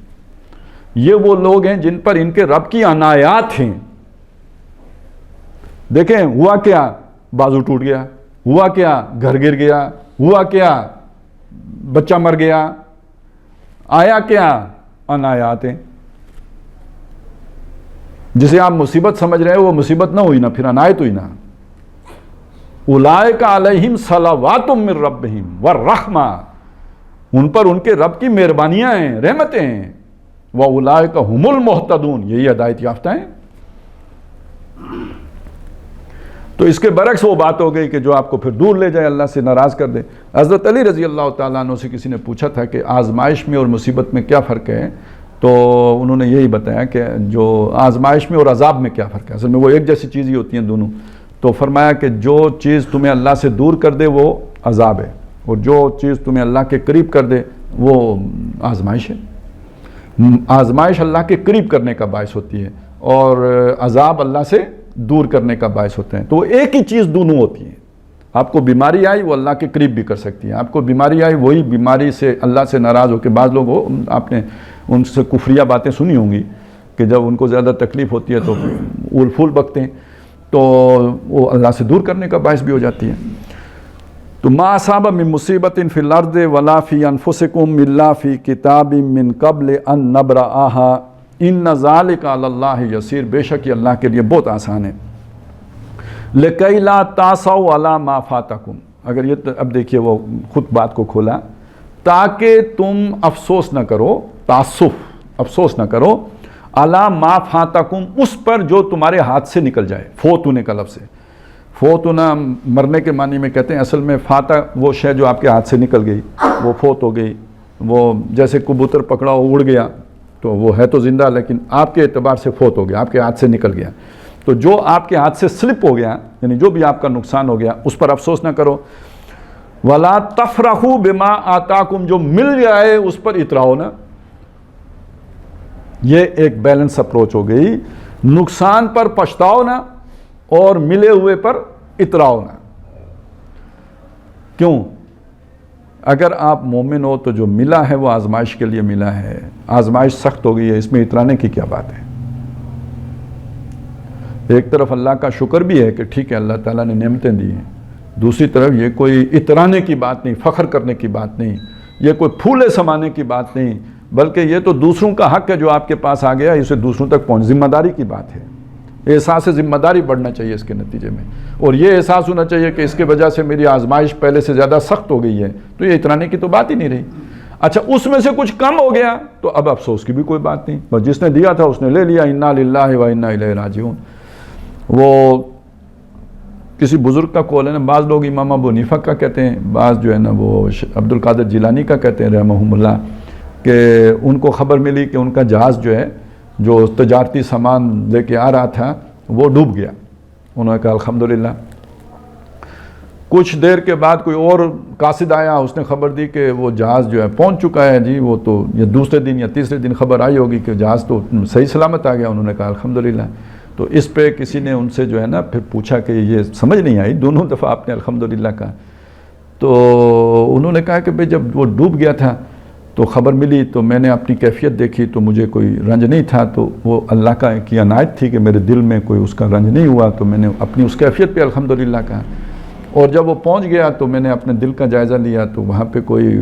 یہ وہ لوگ ہیں جن پر ان کے رب کی عنایات ہیں۔ دیکھیں ہوا کیا، بازو ٹوٹ گیا، ہوا کیا گھر گر گیا، ہوا کیا بچہ مر گیا، آیا کیا عنایات ہیں، جسے آپ مصیبت سمجھ رہے ہیں وہ مصیبت نہ ہوئی نا، پھر عنایت ہوئی نا۔ اولئک علیہم صلوات من ربہم والرحمہ، ان پر ان کے رب کی مہربانیاں ہیں، رحمتیں ہیں، واولئک ھم المہتدون، یہی ہدایت یافتہ ہیں۔ تو اس کے برعکس وہ بات ہو گئی کہ جو آپ کو پھر دور لے جائے، اللہ سے ناراض کر دے۔ حضرت علی رضی اللہ تعالیٰ عنہ سے کسی نے پوچھا تھا کہ آزمائش میں اور مصیبت میں کیا فرق ہے، تو انہوں نے یہی بتایا کہ جو آزمائش میں اور عذاب میں کیا فرق ہے، اصل میں وہ ایک جیسی چیز ہی ہوتی ہیں دونوں۔ تو فرمایا کہ جو چیز تمہیں اللہ سے دور کر دے وہ عذاب ہے، اور جو چیز تمہیں اللہ کے قریب کر دے وہ آزمائش ہے۔ آزمائش اللہ کے قریب کرنے کا باعث ہوتی ہے، اور عذاب اللہ سے دور کرنے کا باعث ہوتے ہیں، تو وہ ایک ہی چیز دونوں ہوتی ہیں۔ آپ کو بیماری آئی وہ اللہ کے قریب بھی کر سکتی ہے، آپ کو بیماری آئی وہی بیماری سے اللہ سے ناراض ہو کے، بعض لوگ آپ نے ان سے کفریہ باتیں سنی ہوں گی کہ جب ان کو زیادہ تکلیف ہوتی ہے تو اول پھول بکتے ہیں، تو وہ اللہ سے دور کرنے کا باعث بھی ہو جاتی ہے. تو ما اصاب من مصیبت فی الارض ولا فی انفسکم الا فی کتاب من قبل ان نبرأها ان ذلک علی اللہ یسیر، بے شک یہ اللہ کے لیے بہت آسان ہے. لکی لا تاسوا علی ما فاتکم، اگر یہ اب دیکھیے وہ خود بات کو کھولا، تاکہ تم افسوس نہ کرو، تعسف افسوس نہ کرو، علی ما فاتکم اس پر جو تمہارے ہاتھ سے نکل جائے. فوت ہونے کا لفظ ہے، فوت ہونا مرنے کے معنی میں کہتے ہیں، اصل میں فاتح وہ شے جو آپ کے ہاتھ سے نکل گئی، وہ فوت ہو گئی. وہ جیسے کبوتر پکڑا اڑ گیا تو وہ ہے تو زندہ لیکن آپ کے اعتبار سے فوت ہو گیا، آپ کے ہاتھ سے نکل گیا. تو جو آپ کے ہاتھ سے سلپ ہو گیا، یعنی جو بھی آپ کا نقصان ہو گیا، اس پر افسوس نہ کرو. وَلَا تَفْرَحُوا بِمَا آتَاكُمْ، جو مل جائے اس پر اتراؤ نہ. یہ ایک بیلنس اپروچ ہو گئی، نقصان پر پچھتاؤ نہ اور ملے ہوئے پر اتراؤ نہ. کیوں؟ اگر آپ مومن ہو تو جو ملا ہے وہ آزمائش کے لیے ملا ہے، آزمائش سخت ہو گئی ہے، اس میں اترانے کی کیا بات ہے؟ ایک طرف اللہ کا شکر بھی ہے کہ ٹھیک ہے اللہ تعالیٰ نے نعمتیں دی ہیں، دوسری طرف یہ کوئی اترانے کی بات نہیں، فخر کرنے کی بات نہیں، یہ کوئی پھولے سمانے کی بات نہیں، بلکہ یہ تو دوسروں کا حق ہے جو آپ کے پاس آ گیا، اسے دوسروں تک پہنچ، ذمہ داری کی بات ہے. احساس ذمہ داری بڑھنا چاہیے اس کے نتیجے میں، اور یہ احساس ہونا چاہیے کہ اس کی وجہ سے میری آزمائش پہلے سے زیادہ سخت ہو گئی ہے، تو یہ اترانے کی تو بات ہی نہیں رہی. اچھا اس میں سے کچھ کم ہو گیا تو اب افسوس کی بھی کوئی بات نہیں، بس جس نے دیا تھا اس نے لے لیا. انا للہ و انا الیہ راجعون. وہ کسی بزرگ کا قول ہے نا، بعض لوگ امام ابو حنیفہ کا کہتے ہیں، بعض جو ہے نا وہ عبد القادر جیلانی کا کہتے ہیں رحمہم اللہ، کہ ان کو خبر ملی کہ ان کا جہاز جو ہے جو تجارتی سامان لے کے آ رہا تھا وہ ڈوب گیا. انہوں نے کہا الحمدللہ. کچھ دیر کے بعد کوئی اور قاصد آیا، اس نے خبر دی کہ وہ جہاز جو ہے پہنچ چکا ہے جی. وہ تو یہ دوسرے دن یا تیسرے دن خبر آئی ہوگی کہ جہاز تو صحیح سلامت آ گیا. انہوں نے کہا الحمدللہ. تو اس پہ کسی نے ان سے جو ہے نا پھر پوچھا کہ یہ سمجھ نہیں آئی، دونوں دفعہ آپ نے الحمدللہ کہا. تو انہوں نے کہا کہ بھئی جب وہ ڈوب گیا تھا تو خبر ملی تو میں نے اپنی کیفیت دیکھی تو مجھے کوئی رنج نہیں تھا، تو وہ اللہ کی عنایت تھی کہ میرے دل میں کوئی اس کا رنج نہیں ہوا، تو میں نے اپنی اس کیفیت پہ الحمدللہ کہا. اور جب وہ پہنچ گیا تو میں نے اپنے دل کا جائزہ لیا تو وہاں پہ کوئی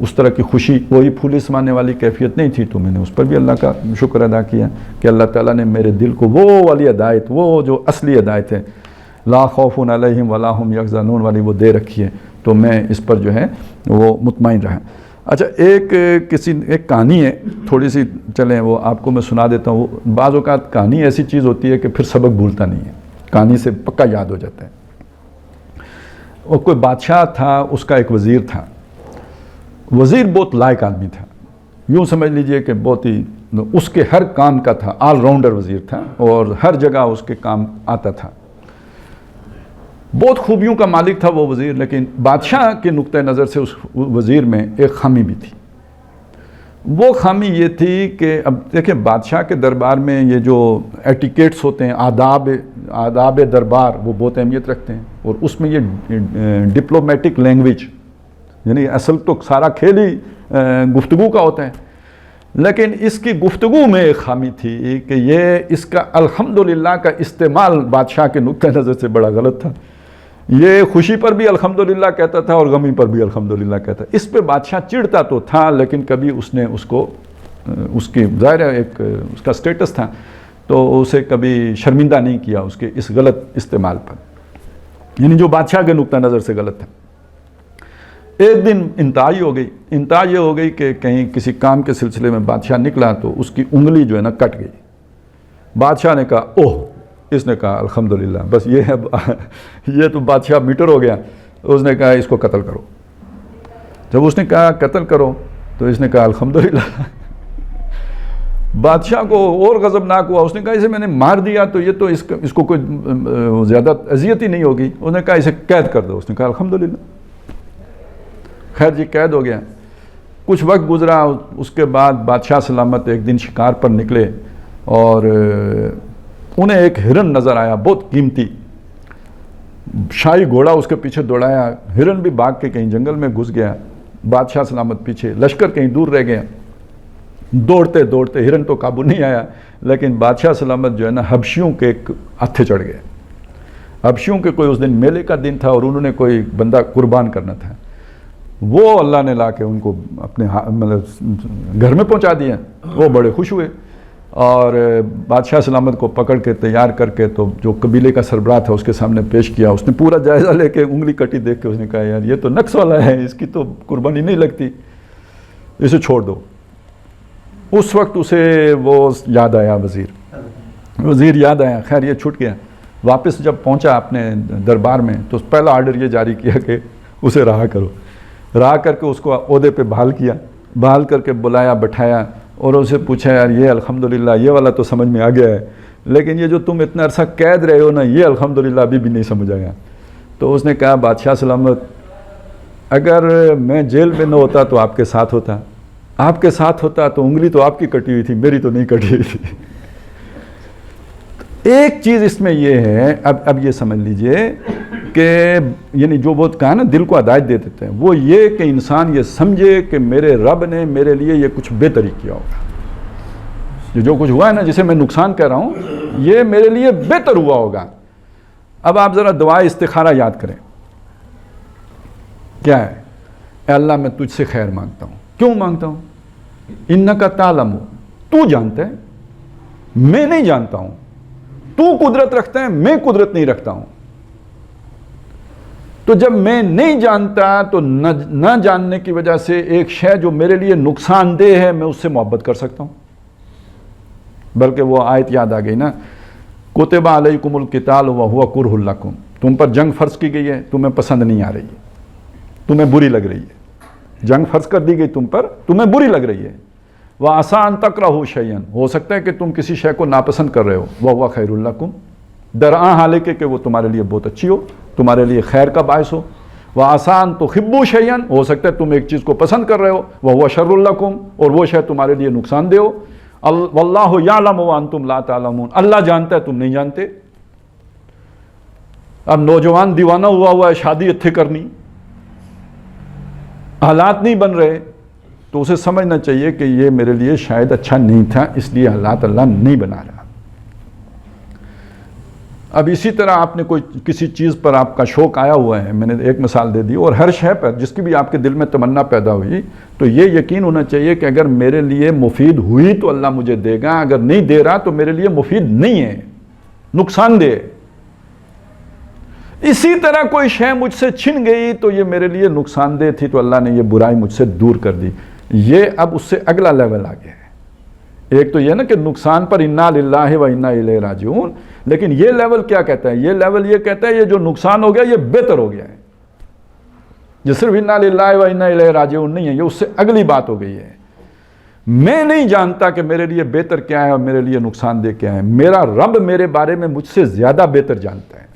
اس طرح کی خوشی، کوئی پھولی سمانے والی کیفیت نہیں تھی، تو میں نے اس پر بھی اللہ کا شکر ادا کیا کہ اللہ تعالیٰ نے میرے دل کو وہ والی ہدایت، وہ جو اصلی ہدایت ہے لا خوف علیہم ولا هم یحزنون والی، وہ دے رکھی ہے. تو میں اس پر جو ہے وہ مطمئن رہا. اچھا ایک کہانی ہے تھوڑی سی، چلیں وہ آپ کو میں سنا دیتا ہوں. بعض اوقات کہانی ایسی چیز ہوتی ہے کہ پھر سبق بھولتا نہیں ہے، کہانی سے پکا یاد ہو جاتا ہے. اور کوئی بادشاہ تھا، اس کا ایک وزیر تھا. وزیر بہت لائق آدمی تھا، یوں سمجھ لیجئے کہ بہت ہی اس کے ہر کام کا تھا، آل راؤنڈر وزیر تھا اور ہر جگہ اس کے کام آتا تھا. بہت خوبیوں کا مالک تھا وہ وزیر، لیکن بادشاہ کے نقطہ نظر سے اس وزیر میں ایک خامی بھی تھی. وہ خامی یہ تھی کہ اب دیکھیں بادشاہ کے دربار میں یہ جو ایٹیکیٹس ہوتے ہیں، آداب دربار، وہ بہت اہمیت رکھتے ہیں. اور اس میں یہ ڈپلومیٹک لینگویج، یعنی اصل تو سارا کھیل ہی گفتگو کا ہوتا ہے، لیکن اس کی گفتگو میں ایک خامی تھی کہ یہ اس کا الحمدللہ کا استعمال بادشاہ کے نقطہ نظر سے بڑا غلط تھا. یہ خوشی پر بھی الحمدللہ کہتا تھا اور غمی پر بھی الحمدللہ کہتا. اس پہ بادشاہ چڑھتا تو تھا، لیکن کبھی اس نے اس کو، اس کی ظاہر ہے ایک اس کا سٹیٹس تھا، تو اسے کبھی شرمندہ نہیں کیا اس کے اس غلط استعمال پر، یعنی جو بادشاہ کے نقطہ نظر سے غلط تھا. ایک دن انتہا یہ ہو گئی کہ کہیں کسی کام کے سلسلے میں بادشاہ نکلا تو اس کی انگلی جو ہے نا کٹ گئی. بادشاہ نے کہا اوہ، اس نے کہا الحمدللہ. بس یہ تو بادشاہ میٹر ہو گیا. اس نے کہا اس کو قتل کرو. جب اس نے کہا قتل کرو تو اس نے کہا الحمدللہ. بادشاہ کو اور غضبناک ہوا. اس نے کہا اسے میں نے مار دیا تو یہ تو اس کو کوئی زیادہ اذیت ہی نہیں ہوگی. اس نے کہا اسے قید کر دو. اس نے کہا الحمدللہ. خیر جی قید ہو گیا. کچھ وقت گزرا، اس کے بعد بادشاہ سلامت ایک دن شکار پر نکلے اور انہیں ایک ہرن نظر آیا، بہت قیمتی شاہی گھوڑا اس کے پیچھے دوڑایا. ہرن بھی بھاگ کے کہیں جنگل میں گھس گیا، بادشاہ سلامت پیچھے، لشکر کہیں دور رہ گیا. دوڑتے دوڑتے ہرن تو قابو نہیں آیا، لیکن بادشاہ سلامت جو ہے نا حبشیوں کے ایک ہتھے چڑھ گئے. حبشیوں کے کوئی اس دن میلے کا دن تھا اور انہوں نے کوئی بندہ قربان کرنا تھا، وہ اللہ نے لا کے ان کو اپنے مطلب گھر میں پہنچا دیا. وہ بڑے خوش ہوئے اور بادشاہ سلامت کو پکڑ کے تیار کر کے تو جو قبیلے کا سربراہ تھا اس کے سامنے پیش کیا. اس نے پورا جائزہ لے کے انگلی کٹی دیکھ کے اس نے کہا یار یہ تو نقص والا ہے، اس کی تو قربانی نہیں لگتی، اسے چھوڑ دو. اس وقت اسے وہ یاد آیا، وزیر یاد آیا. خیر یہ چھوٹ گیا. واپس جب پہنچا اپنے دربار میں تو پہلا آرڈر یہ جاری کیا کہ اسے رہا کرو. رہا کر کے اس کو عہدے پہ بحال کیا، بحال کر کے بلایا، بٹھایا اور اسے پوچھا یار یہ الحمدللہ یہ والا تو سمجھ میں آ گیا ہے، لیکن یہ جو تم اتنا عرصہ قید رہے ہو نا یہ الحمدللہ ابھی بھی نہیں سمجھ آیا. تو اس نے کہا بادشاہ سلامت اگر میں جیل میں نہ ہوتا تو آپ کے ساتھ ہوتا، آپ کے ساتھ ہوتا تو انگلی تو آپ کی کٹی ہوئی تھی، میری تو نہیں کٹی ہوئی تھی. ایک چیز اس میں یہ ہے، اب یہ سمجھ لیجئے کہ یعنی جو بہت کہا نا دل کو ہدایت دے دیتے ہیں، وہ یہ کہ انسان یہ سمجھے کہ میرے رب نے میرے لیے یہ کچھ بہتر ہی کیا ہوگا. جو کچھ ہوا ہے نا جسے میں نقصان کہہ رہا ہوں یہ میرے لیے بہتر ہوا ہوگا. اب آپ ذرا دعائے استخارہ یاد کریں. کیا ہے؟ اے اللہ میں تجھ سے خیر مانگتا ہوں. کیوں مانگتا ہوں؟ انکا تعلم، تو جانتا ہے، میں نہیں جانتا ہوں. تو قدرت رکھتا ہے، میں قدرت نہیں رکھتا ہوں. تو جب میں نہیں جانتا تو نہ جاننے کی وجہ سے ایک شے جو میرے لیے نقصان دہ ہے میں اس سے محبت کر سکتا ہوں. بلکہ وہ آیت یاد آ گئی نا، کتب علیکم القتال وہو کرہ لکم، تم پر جنگ فرض کی گئی ہے، تمہیں پسند نہیں آ رہی ہے، تمہیں بری لگ رہی ہے. جنگ فرض کر دی گئی تم پر، تمہیں بری لگ رہی ہے. وَعَسَىٰ أَن تَكْرَهُوا شَيْئًا، ہو سکتا ہے کہ تم کسی شے کو ناپسند کر رہے ہو، وَهُوَ خَيْرٌ لَكُمْ، درآں حالانکہ کہ وہ تمہارے لیے بہت اچھی ہو، تمہارے لیے خیر کا باعث ہو. وَعَسَىٰ أَن تُحِبُّوا شَيْئًا، ہو سکتا ہے تم ایک چیز کو پسند کر رہے ہو، وَهُوَ شَرٌّ لَكُمْ، اور وہ شے تمہارے لیے نقصان دہ ہو. وَاللَّهُ يَعْلَمُ وَأَنْتُمْ لَا تَعْلَمُونَ، اللہ جانتا ہے تم نہیں جانتے. اب نوجوان دیوانہ ہوا ہے شادی اتھے کرنی، حالات نہیں بن رہے تو اسے سمجھنا چاہیے کہ یہ میرے لیے شاید اچھا نہیں تھا، اس لیے حالات اللہ نہیں بنا رہا. اب اسی طرح آپ نے کوئی کسی چیز پر آپ کا شوق آیا ہوا ہے، میں نے ایک مثال دے دی، اور ہر شے پر جس کی بھی آپ کے دل میں تمنا پیدا ہوئی تو یہ یقین ہونا چاہیے کہ اگر میرے لیے مفید ہوئی تو اللہ مجھے دے گا، اگر نہیں دے رہا تو میرے لیے مفید نہیں ہے، نقصان دہ. اسی طرح کوئی شے مجھ سے چھن گئی تو یہ میرے لیے نقصان دہ تھی تو اللہ نے یہ برائی مجھ سے دور کر دی. یہ اب اس سے اگلا لیول آ گیا ہے. ایک تو یہ نا کہ نقصان پر انا للہ و انا الیہ راجعون، لیکن یہ لیول کیا کہتا ہے؟ یہ لیول یہ کہتا ہے یہ جو نقصان ہو گیا یہ بہتر ہو گیا ہے. یہ صرف انا للہ و انا الیہ راجعون نہیں ہے، یہ اس سے اگلی بات ہو گئی ہے. میں نہیں جانتا کہ میرے لیے بہتر کیا ہے اور میرے لیے نقصان دہ کیا ہے، میرا رب میرے بارے میں مجھ سے زیادہ بہتر جانتا ہے.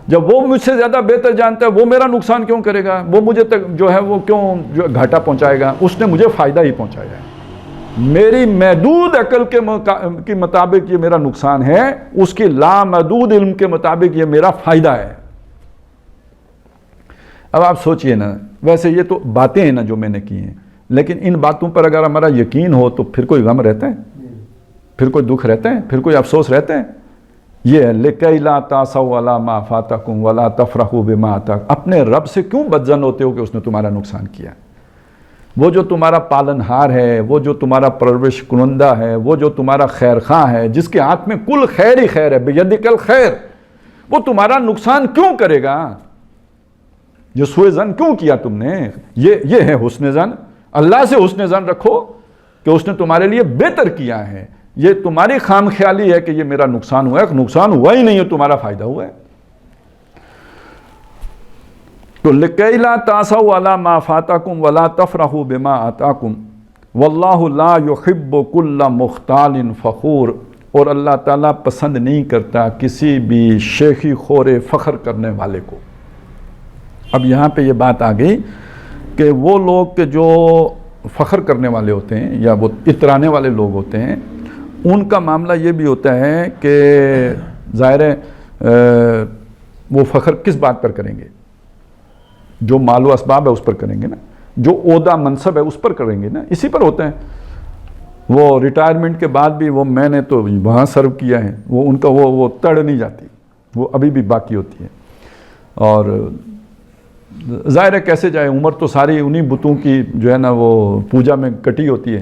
جب وہ مجھ سے زیادہ بہتر جانتا ہے وہ میرا نقصان کیوں کرے گا؟ وہ مجھے تک جو ہے وہ کیوں جو گھاٹا پہنچائے گا؟ اس نے مجھے فائدہ ہی پہنچایا ہے. میری محدود عقل کے مطابق یہ میرا نقصان ہے، اس کی لامحدود علم کے مطابق یہ میرا فائدہ ہے. اب آپ سوچئے نا، ویسے یہ تو باتیں ہیں نا جو میں نے کی ہیں، لیکن ان باتوں پر اگر ہمارا یقین ہو تو پھر کوئی غم رہتا ہے؟ پھر کوئی دکھ رہتا ہے؟ پھر کوئی افسوس رہتا ہے؟ یہ ہے لِكَيْ لَا تَعْصَوْا عَلَىٰ مَا فَاتَكُمْ وَلَا تَفْرَحُوا بِمَا آتَاكُمْ. اپنے رب سے کیوں بدظن ہوتے ہو کہ اس نے تمہارا نقصان کیا؟ وہ جو تمہارا پالنہار ہے، وہ جو تمہارا پرورش کنندہ ہے، وہ جو تمہارا خیر خواہ ہے، جس کے ہاتھ میں کل خیر ہی خیر ہے، بِيَدِكَ الْخَيْرُ، وہ تمہارا نقصان کیوں کرے گا؟ یہ سوء ظن کیوں کیا تم نے؟ یہ ہے حسن ظن. اللہ سے حسن ظن رکھو کہ اس نے تمہارے لیے بہتر کیا ہے. یہ تمہاری خام خیالی ہے کہ یہ میرا نقصان ہوا ہے، نقصان ہوا ہی نہیں ہے، تمہارا فائدہ ہوا ہے. تو لِكَيْ لَا تَعْصَوْا عَلَىٰ مَا فَاتَكُمْ وَلَا تَفْرَحُوا بِمَا آتَاكُمْ وَاللَّهُ لَا يُحِبُّ كُلَّ مُخْتَالٍ فَخُورٍ. اور اللہ تعالیٰ پسند نہیں کرتا کسی بھی شیخی خور فخر کرنے والے کو. اب یہاں پہ یہ بات آ گئی کہ وہ لوگ کہ جو فخر کرنے والے ہوتے ہیں یا وہ اترانے والے لوگ ہوتے ہیں، ان کا معاملہ یہ بھی ہوتا ہے کہ ظاہر ہے وہ فخر کس بات پر کریں گے؟ جو مال و اسباب ہے اس پر کریں گے نا، جو عہدہ منصب ہے اس پر کریں گے نا، اسی پر ہوتا ہے. وہ ریٹائرمنٹ کے بعد بھی وہ میں نے تو وہاں سرو کیا ہے، وہ ان کا وہ تڑ نہیں جاتی. وہ ابھی بھی باقی ہوتی ہے. اور ظاہر ہے کیسے جائے, عمر تو ساری انہی بتوں کی جو ہے نا وہ پوجا میں کٹی ہوتی ہے,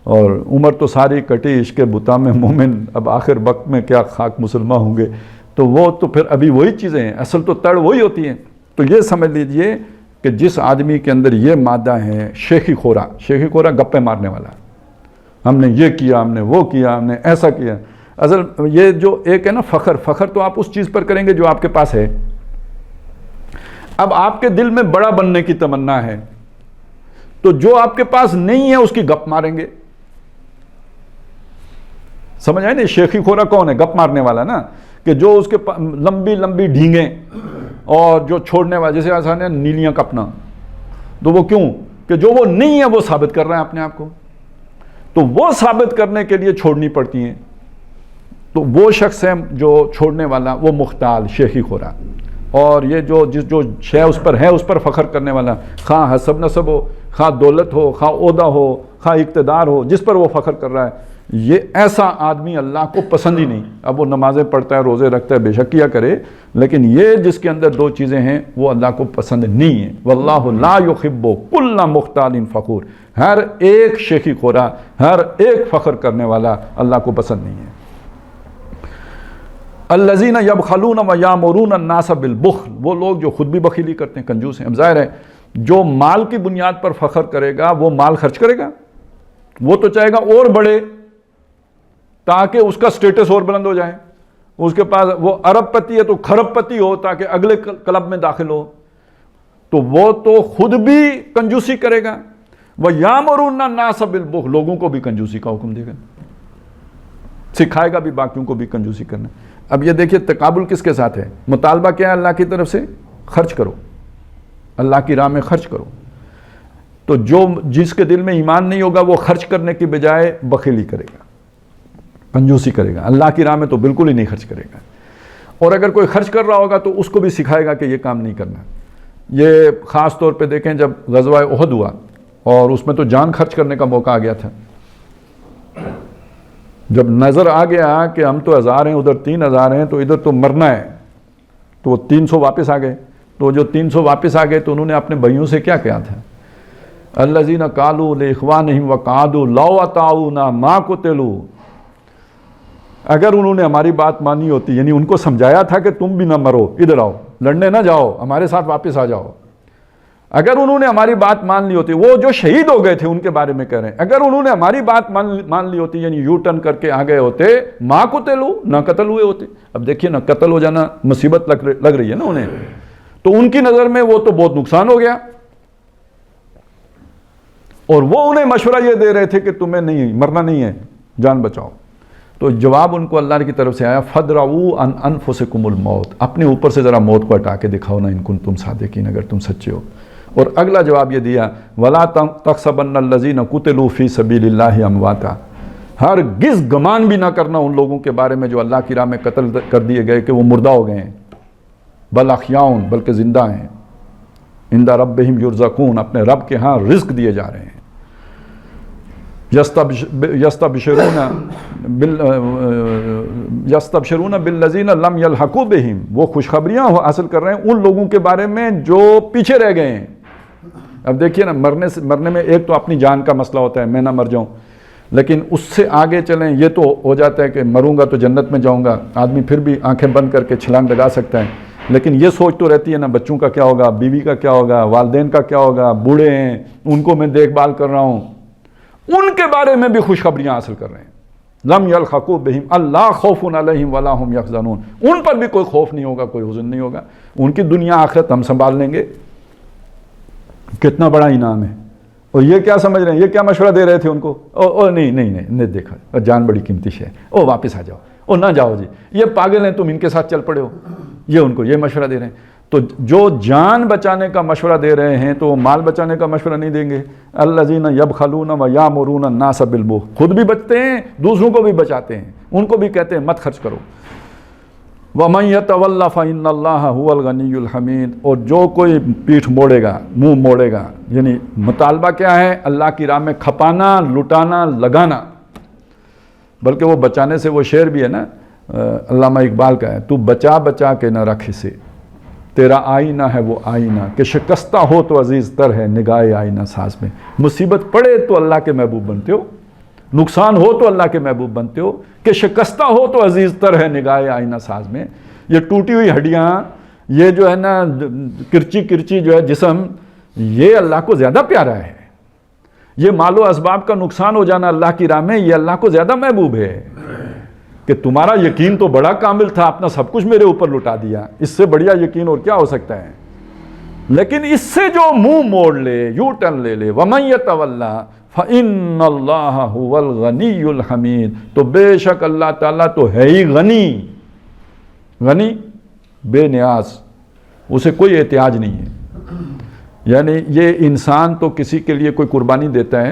اور عمر تو ساری کٹی عشق بتا میں مومن, اب آخر وقت میں کیا خاک مسلمان ہوں گے. تو وہ تو پھر ابھی وہی چیزیں ہیں, اصل تو تڑ وہی ہوتی ہیں. تو یہ سمجھ لیجئے کہ جس آدمی کے اندر یہ مادہ ہے, شیخی خورا گپے مارنے والا, ہم نے یہ کیا, ہم نے وہ کیا, ہم نے ایسا کیا. اصل یہ جو ایک ہے نا فخر تو آپ اس چیز پر کریں گے جو آپ کے پاس ہے. اب آپ کے دل میں بڑا بننے کی تمنا ہے, تو جو آپ کے پاس نہیں ہے اس کی گپ ماریں گے. سمجھ آئے نا, شیخی خورا کون ہے؟ گپ مارنے والا نا, کہ جو اس کے لمبی لمبی ڈھینگیں اور جو چھوڑنے والا, جیسے آسان ہے نیلیاں کپنا, تو وہ کیوں کہ جو وہ نہیں ہے وہ ثابت کر رہے ہیں اپنے آپ کو, تو وہ ثابت کرنے کے لیے چھوڑنی پڑتی ہیں. تو وہ شخص ہے جو چھوڑنے والا, وہ مختال شیخی خورا. اور یہ جو شے اس پر ہے اس پر فخر کرنے والا, خواہ حسب نسب ہو, خواہ دولت ہو, خواہ عہدہ ہو, خواہ اقتدار ہو, جس پر وہ فخر کر رہا ہے, یہ ایسا آدمی اللہ کو پسند ہی نہیں. اب وہ نمازیں پڑھتا ہے, روزے رکھتا ہے, بے شک کیا کرے, لیکن یہ جس کے اندر دو چیزیں ہیں وہ اللہ کو پسند نہیں ہے. واللہ لا یحب کل مختال فخور, ہر ایک شیخی خورا, ہر ایک فخر کرنے والا اللہ کو پسند نہیں ہے. الذین یبخلون ویامرون الناس بالبخل, وہ لوگ جو خود بھی بخیلی کرتے ہیں, کنجوس ہیں. اب ظاہر ہے جو مال کی بنیاد پر فخر کرے گا وہ مال خرچ کرے گا, وہ تو چاہے گا اور بڑھے تاکہ اس کا سٹیٹس اور بلند ہو جائے. اس کے پاس وہ ارب پتی ہے تو کھرب پتی ہو تاکہ اگلے کلب میں داخل ہو. تو وہ تو خود بھی کنجوسی کرے گا. وَيَأْمُرُونَ النَّاسَ بِالْبُخْلِ, لوگوں کو بھی کنجوسی کا حکم دے گا, سکھائے گا بھی باقیوں کو بھی کنجوسی کرنا. اب یہ دیکھیے تقابل کس کے ساتھ ہے, مطالبہ کیا ہے اللہ کی طرف سے, خرچ کرو, اللہ کی راہ میں خرچ کرو. تو جس کے دل میں ایمان نہیں ہوگا وہ خرچ کرنے کی بجائے بخیلی کرے گا, کنجوسی کرے گا. اللہ کی راہ میں تو بالکل ہی نہیں خرچ کرے گا. اور اگر کوئی خرچ کر رہا ہوگا تو اس کو بھی سکھائے گا کہ یہ کام نہیں کرنا. یہ خاص طور پہ دیکھیں جب غزوہ احد ہوا اور اس میں تو جان خرچ کرنے کا موقع آ گیا تھا. جب نظر آ گیا کہ ہم تو 1000 ہیں, ادھر 3000 ہیں, تو ادھر تو مرنا ہے, تو وہ 300 واپس آ گئے. تو جو 300 واپس آ گئے تو انہوں نے اپنے بھائیوں سے کیا کہا تھا, الذین قالوا لاخوانہم وقعدوا لو اطاعونا ما قتلوا. اگر انہوں نے ہماری بات مانی ہوتی, یعنی ان کو سمجھایا تھا کہ تم بھی نہ مرو, ادھر آؤ, لڑنے نہ جاؤ, ہمارے ساتھ واپس آ جاؤ. اگر انہوں نے ہماری بات مان لی ہوتی, وہ جو شہید ہو گئے تھے ان کے بارے میں کہہ رہے ہیں, اگر انہوں نے ہماری بات مان لی ہوتی, یعنی یو ٹرن کر کے آ گئے ہوتے, ما قتلوا, نہ قتل ہوئے ہوتے. اب دیکھیے نا, قتل ہو جانا مصیبت لگ رہی ہے نا انہیں, تو ان کی نظر میں وہ تو بہت نقصان ہو گیا. اور وہ انہیں مشورہ یہ دے رہے تھے کہ تمہیں نہیں مرنا نہیں ہے, جان بچاؤ. تو جواب ان کو اللہ کی طرف سے آیا, فَدْرَعُوا عَنْ أَنفُسِكُمُ الْمَوْتِ, اپنے اوپر سے ذرا موت کو ہٹا کے دکھاؤ نا, ان کنتم صادقین, اگر تم سچے ہو. اور اگلا جواب یہ دیا, وَلَا تَحْسَبَنَّ الَّذِينَ قُتِلُوا فِي سَبِيلِ اللَّهِ أَمْوَاتًا, ہرگز گمان بھی نہ کرنا ان لوگوں کے بارے میں جو اللہ کی راہ میں قتل کر دیے گئے کہ وہ مردہ ہو گئے ہیں. بل احیاء, بلکہ زندہ ہیں. عند ربہم یرزقون, اپنے رب کے ہاں رزق دیے جا رہے ہیں. یستبشرون بالذین لم یلحقوا بہم, وہ خوشخبریاں حاصل کر رہے ہیں ان لوگوں کے بارے میں جو پیچھے رہ گئے ہیں. اب دیکھیے نا, مرنے میں ایک تو اپنی جان کا مسئلہ ہوتا ہے, میں نہ مر جاؤں, لیکن اس سے آگے چلیں یہ تو ہو جاتا ہے کہ مروں گا تو جنت میں جاؤں گا, آدمی پھر بھی آنکھیں بند کر کے چھلانگ لگا سکتا ہے. لیکن یہ سوچ تو رہتی ہے نا, بچوں کا کیا ہوگا, بیوی کا کیا ہوگا, والدین کا کیا ہوگا, بوڑھے ہیں ان کو میں دیکھ بھال کر رہا ہوں, ان کے بارے میں بھی خوشخبریاں حاصل کر رہے ہیں. لم یلحقوا بہم اللہ خوف علیہم ولا هم یحزنون, ان پر بھی کوئی خوف نہیں ہوگا, کوئی حزن نہیں ہوگا, ان کی دنیا آخرت ہم سنبھال لیں گے. کتنا بڑا انعام ہے. اور یہ کیا سمجھ رہے ہیں, یہ کیا مشورہ دے رہے تھے ان کو, او نہیں دیکھا, جان بڑی قیمتی ہے, او واپس آ جاؤ, او نہ جاؤ جی, یہ پاگل ہیں تم, ان کے ساتھ چل پڑے ہو. یہ ان کو یہ مشورہ دے رہے ہیں. تو جو جان بچانے کا مشورہ دے رہے ہیں تو وہ مال بچانے کا مشورہ نہیں دیں گے. الذین یبخلون ویامرون الناس بالبخل, خود بھی بچتے ہیں, دوسروں کو بھی بچاتے ہیں, ان کو بھی کہتے ہیں مت خرچ کرو. وَمَن يَتَوَلَّ فَإِنَّ اللَّهَ هُوَ الْغَنِيُّ الْحَمِيدُ, اور جو کوئی پیٹھ موڑے گا, منہ موڑے گا, یعنی مطالبہ کیا ہے, اللہ کی راہ میں کھپانا, لٹانا, لگانا. بلکہ وہ بچانے سے وہ شعر بھی ہے نا, علامہ اقبال کا ہے، تو بچا بچا کے نہ رکھ اسے، تیرا آئینہ ہے وہ آئینہ کہ شکستہ ہو تو عزیز تر ہے نگاہ آئینہ ساز میں۔ مصیبت پڑے تو اللہ کے محبوب بنتے ہو، نقصان ہو تو اللہ کے محبوب بنتے ہو، کہ شکستہ ہو تو عزیز تر ہے نگاہ آئینہ ساز میں۔ یہ ٹوٹی ہوئی ہڈیاں، یہ جو ہے نا کرچی کرچی جو ہے جسم، یہ اللہ کو زیادہ پیارا ہے۔ یہ مال و اسباب کا نقصان ہو جانا اللہ کی راہ میں، یہ اللہ کو زیادہ محبوب ہے کہ تمہارا یقین تو بڑا کامل تھا، اپنا سب کچھ میرے اوپر لٹا دیا، اس سے بڑھیا یقین اور کیا ہو سکتا ہے؟ لیکن اس سے جو منہ موڑ لے، یو ٹرن لے لے، وَمَن يَتَوَلَّ فَإِنَّ اللَّهَ هُوَ الْغَنِيُّ الْحَمِيدُ، تو بے شک اللہ تعالیٰ تو ہے ہی غنی، غنی بے نیاز، اسے کوئی احتیاج نہیں ہے۔ یعنی یہ انسان تو کسی کے لیے کوئی قربانی دیتا ہے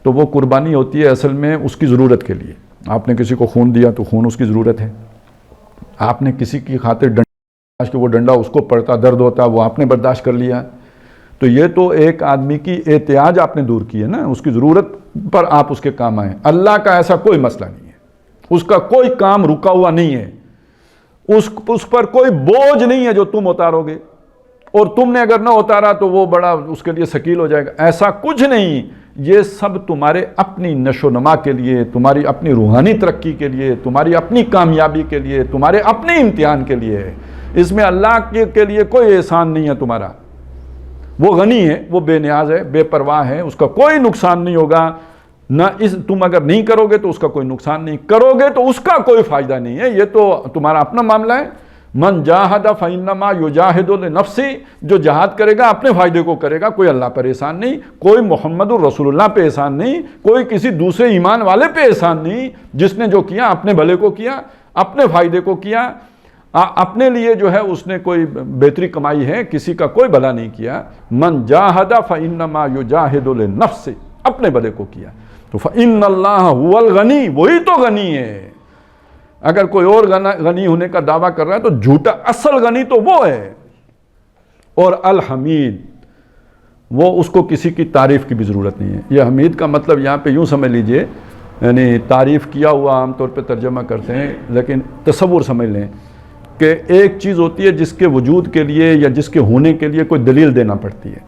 تو وہ قربانی ہوتی ہے اصل میں اس کی ضرورت کے لیے۔ آپ نے کسی کو خون دیا تو خون اس کی ضرورت ہے، آپ نے کسی کی خاطر ڈنڈا کہ وہ ڈنڈا اس کو پڑتا، درد ہوتا، وہ آپ نے برداشت کر لیا، تو یہ تو ایک آدمی کی احتیاج آپ نے دور کی ہے نا، اس کی ضرورت پر آپ اس کے کام آئیں۔ اللہ کا ایسا کوئی مسئلہ نہیں ہے، اس کا کوئی کام رکا ہوا نہیں ہے، اس پر کوئی بوجھ نہیں ہے جو تم اتارو گے، اور تم نے اگر نہ اتارا تو وہ بڑا اس کے لیے ثقیل ہو جائے گا، ایسا کچھ نہیں۔ یہ سب تمہارے اپنی نشو و نما کے لیے، تمہاری اپنی روحانی ترقی کے لیے، تمہاری اپنی کامیابی کے لیے، تمہارے اپنے امتحان کے لیے ہے۔ اس میں اللہ کے لیے کوئی احسان نہیں ہے تمہارا۔ وہ غنی ہے، وہ بے نیاز ہے، بے پرواہ ہے، اس کا کوئی نقصان نہیں ہوگا۔ نہ تم اگر نہیں کرو گے تو اس کا کوئی نقصان نہیں، کرو گے تو اس کا کوئی فائدہ نہیں ہے، یہ تو تمہارا اپنا معاملہ ہے۔ من جاہد فإنما یجاہد لنفسہ، جو جہاد کرے گا اپنے فائدے کو کرے گا، کوئی اللہ پر احسان نہیں، کوئی محمد الرسول اللہ پہ احسان نہیں، کوئی کسی دوسرے ایمان والے پہ احسان نہیں۔ جس نے جو کیا اپنے بھلے کو کیا، اپنے فائدے کو کیا، اپنے لیے جو ہے اس نے کوئی بہتری کمائی ہے، کسی کا کوئی بھلا نہیں کیا۔ من جاہد فإنما یجاہد لنفسہ، اپنے بھلے کو کیا۔ تو فإن اللہ هو الغنی، وہی تو غنی ہے۔ اگر کوئی اور غنی ہونے کا دعویٰ کر رہا ہے تو جھوٹا، اصل غنی تو وہ ہے۔ اور الحمید، وہ اس کو کسی کی تعریف کی بھی ضرورت نہیں ہے۔ یہ حمید کا مطلب یہاں پہ یوں سمجھ لیجئے، یعنی تعریف کیا ہوا عام طور پہ ترجمہ کرتے ہیں، لیکن تصور سمجھ لیں کہ ایک چیز ہوتی ہے جس کے وجود کے لیے یا جس کے ہونے کے لیے کوئی دلیل دینا پڑتی ہے،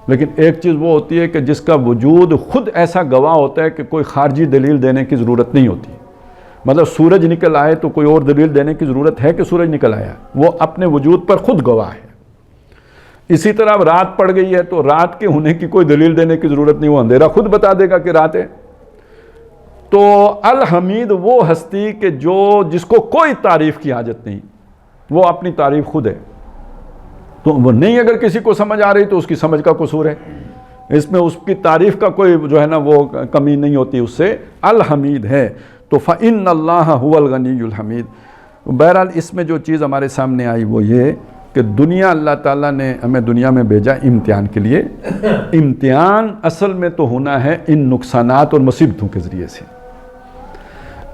لیکن ایک چیز وہ ہوتی ہے کہ جس کا وجود خود ایسا گواہ ہوتا ہے کہ کوئی خارجی دلیل دینے کی ضرورت نہیں ہوتی۔ مطلب سورج نکل آئے تو کوئی اور دلیل دینے کی ضرورت ہے کہ سورج نکل آیا، وہ اپنے وجود پر خود گواہ ہے۔ اسی طرح رات پڑ گئی ہے تو رات کے ہونے کی کوئی دلیل دینے کی ضرورت نہیں، وہ اندھیرا خود بتا دے گا کہ رات ہے۔ تو الحمید وہ ہستی کہ جس کو کوئی تعریف کی حاجت نہیں، وہ اپنی تعریف خود ہے۔ تو وہ نہیں اگر کسی کو سمجھ آ رہی تو اس کی سمجھ کا قصور ہے، اس میں اس کی تعریف کا کوئی جو ہے نا وہ کمی نہیں ہوتی، اس سے الحمید ہے۔ تو فإن اللہ هو الغنی الحمید۔ بہرحال اس میں جو چیز ہمارے سامنے آئی وہ یہ کہ دنیا، اللہ تعالیٰ نے ہمیں دنیا میں بھیجا امتحان کے لیے۔ امتحان اصل میں تو ہونا ہے ان نقصانات اور مصیبتوں کے ذریعے سے۔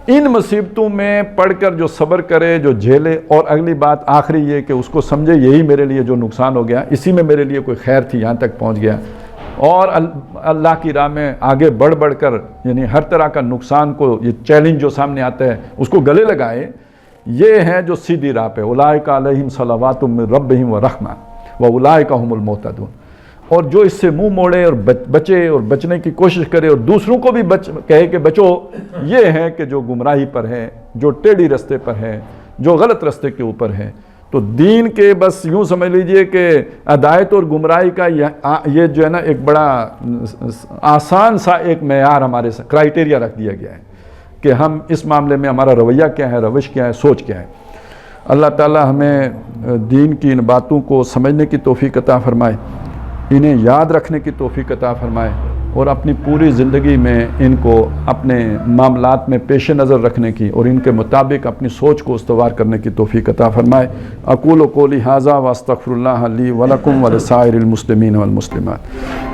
ان مصیبتوں میں پڑھ کر جو صبر کرے، جو جھیلے، اور اگلی بات آخری یہ کہ اس کو سمجھے یہی میرے لیے جو نقصان ہو گیا، اسی میں میرے لیے کوئی خیر تھی، یہاں تک پہنچ گیا، اور اللہ کی راہ میں آگے بڑھ کر یعنی ہر طرح کا نقصان کو، یہ چیلنج جو سامنے آتا ہے اس کو گلے لگائے۔ یہ ہے جو سیدھی راہ پہ، اولئک علیہم صلوات من ربہم ورحمہ واولئک هم المہتدون۔ اور جو اس سے منہ موڑے اور بچے اور بچنے کی کوشش کرے اور دوسروں کو بھی کہے کہ بچو، یہ ہے کہ جو گمراہی پر ہے، جو ٹیڑھی رستے پر ہے، جو غلط رستے کے اوپر ہے۔ تو دین کے بس یوں سمجھ لیجئے کہ ہدایت اور گمراہی کا یہ جو ہے نا ایک بڑا آسان سا ایک معیار ہمارے کرائیٹیریا رکھ دیا گیا ہے کہ ہم اس معاملے میں ہمارا رویہ کیا ہے، روش کیا ہے، سوچ کیا ہے۔ اللہ تعالی ہمیں دین کی ان باتوں کو سمجھنے کی توفیق عطا فرمائے، انہیں یاد رکھنے کی توفیق عطا فرمائے، اور اپنی پوری زندگی میں ان کو اپنے معاملات میں پیش نظر رکھنے کی اور ان کے مطابق اپنی سوچ کو استوار کرنے کی توفیق عطا فرمائے۔ اقول قولی ھذا واستغفر اللہ لی ولکم ولسائر المسلمین والمسلمات۔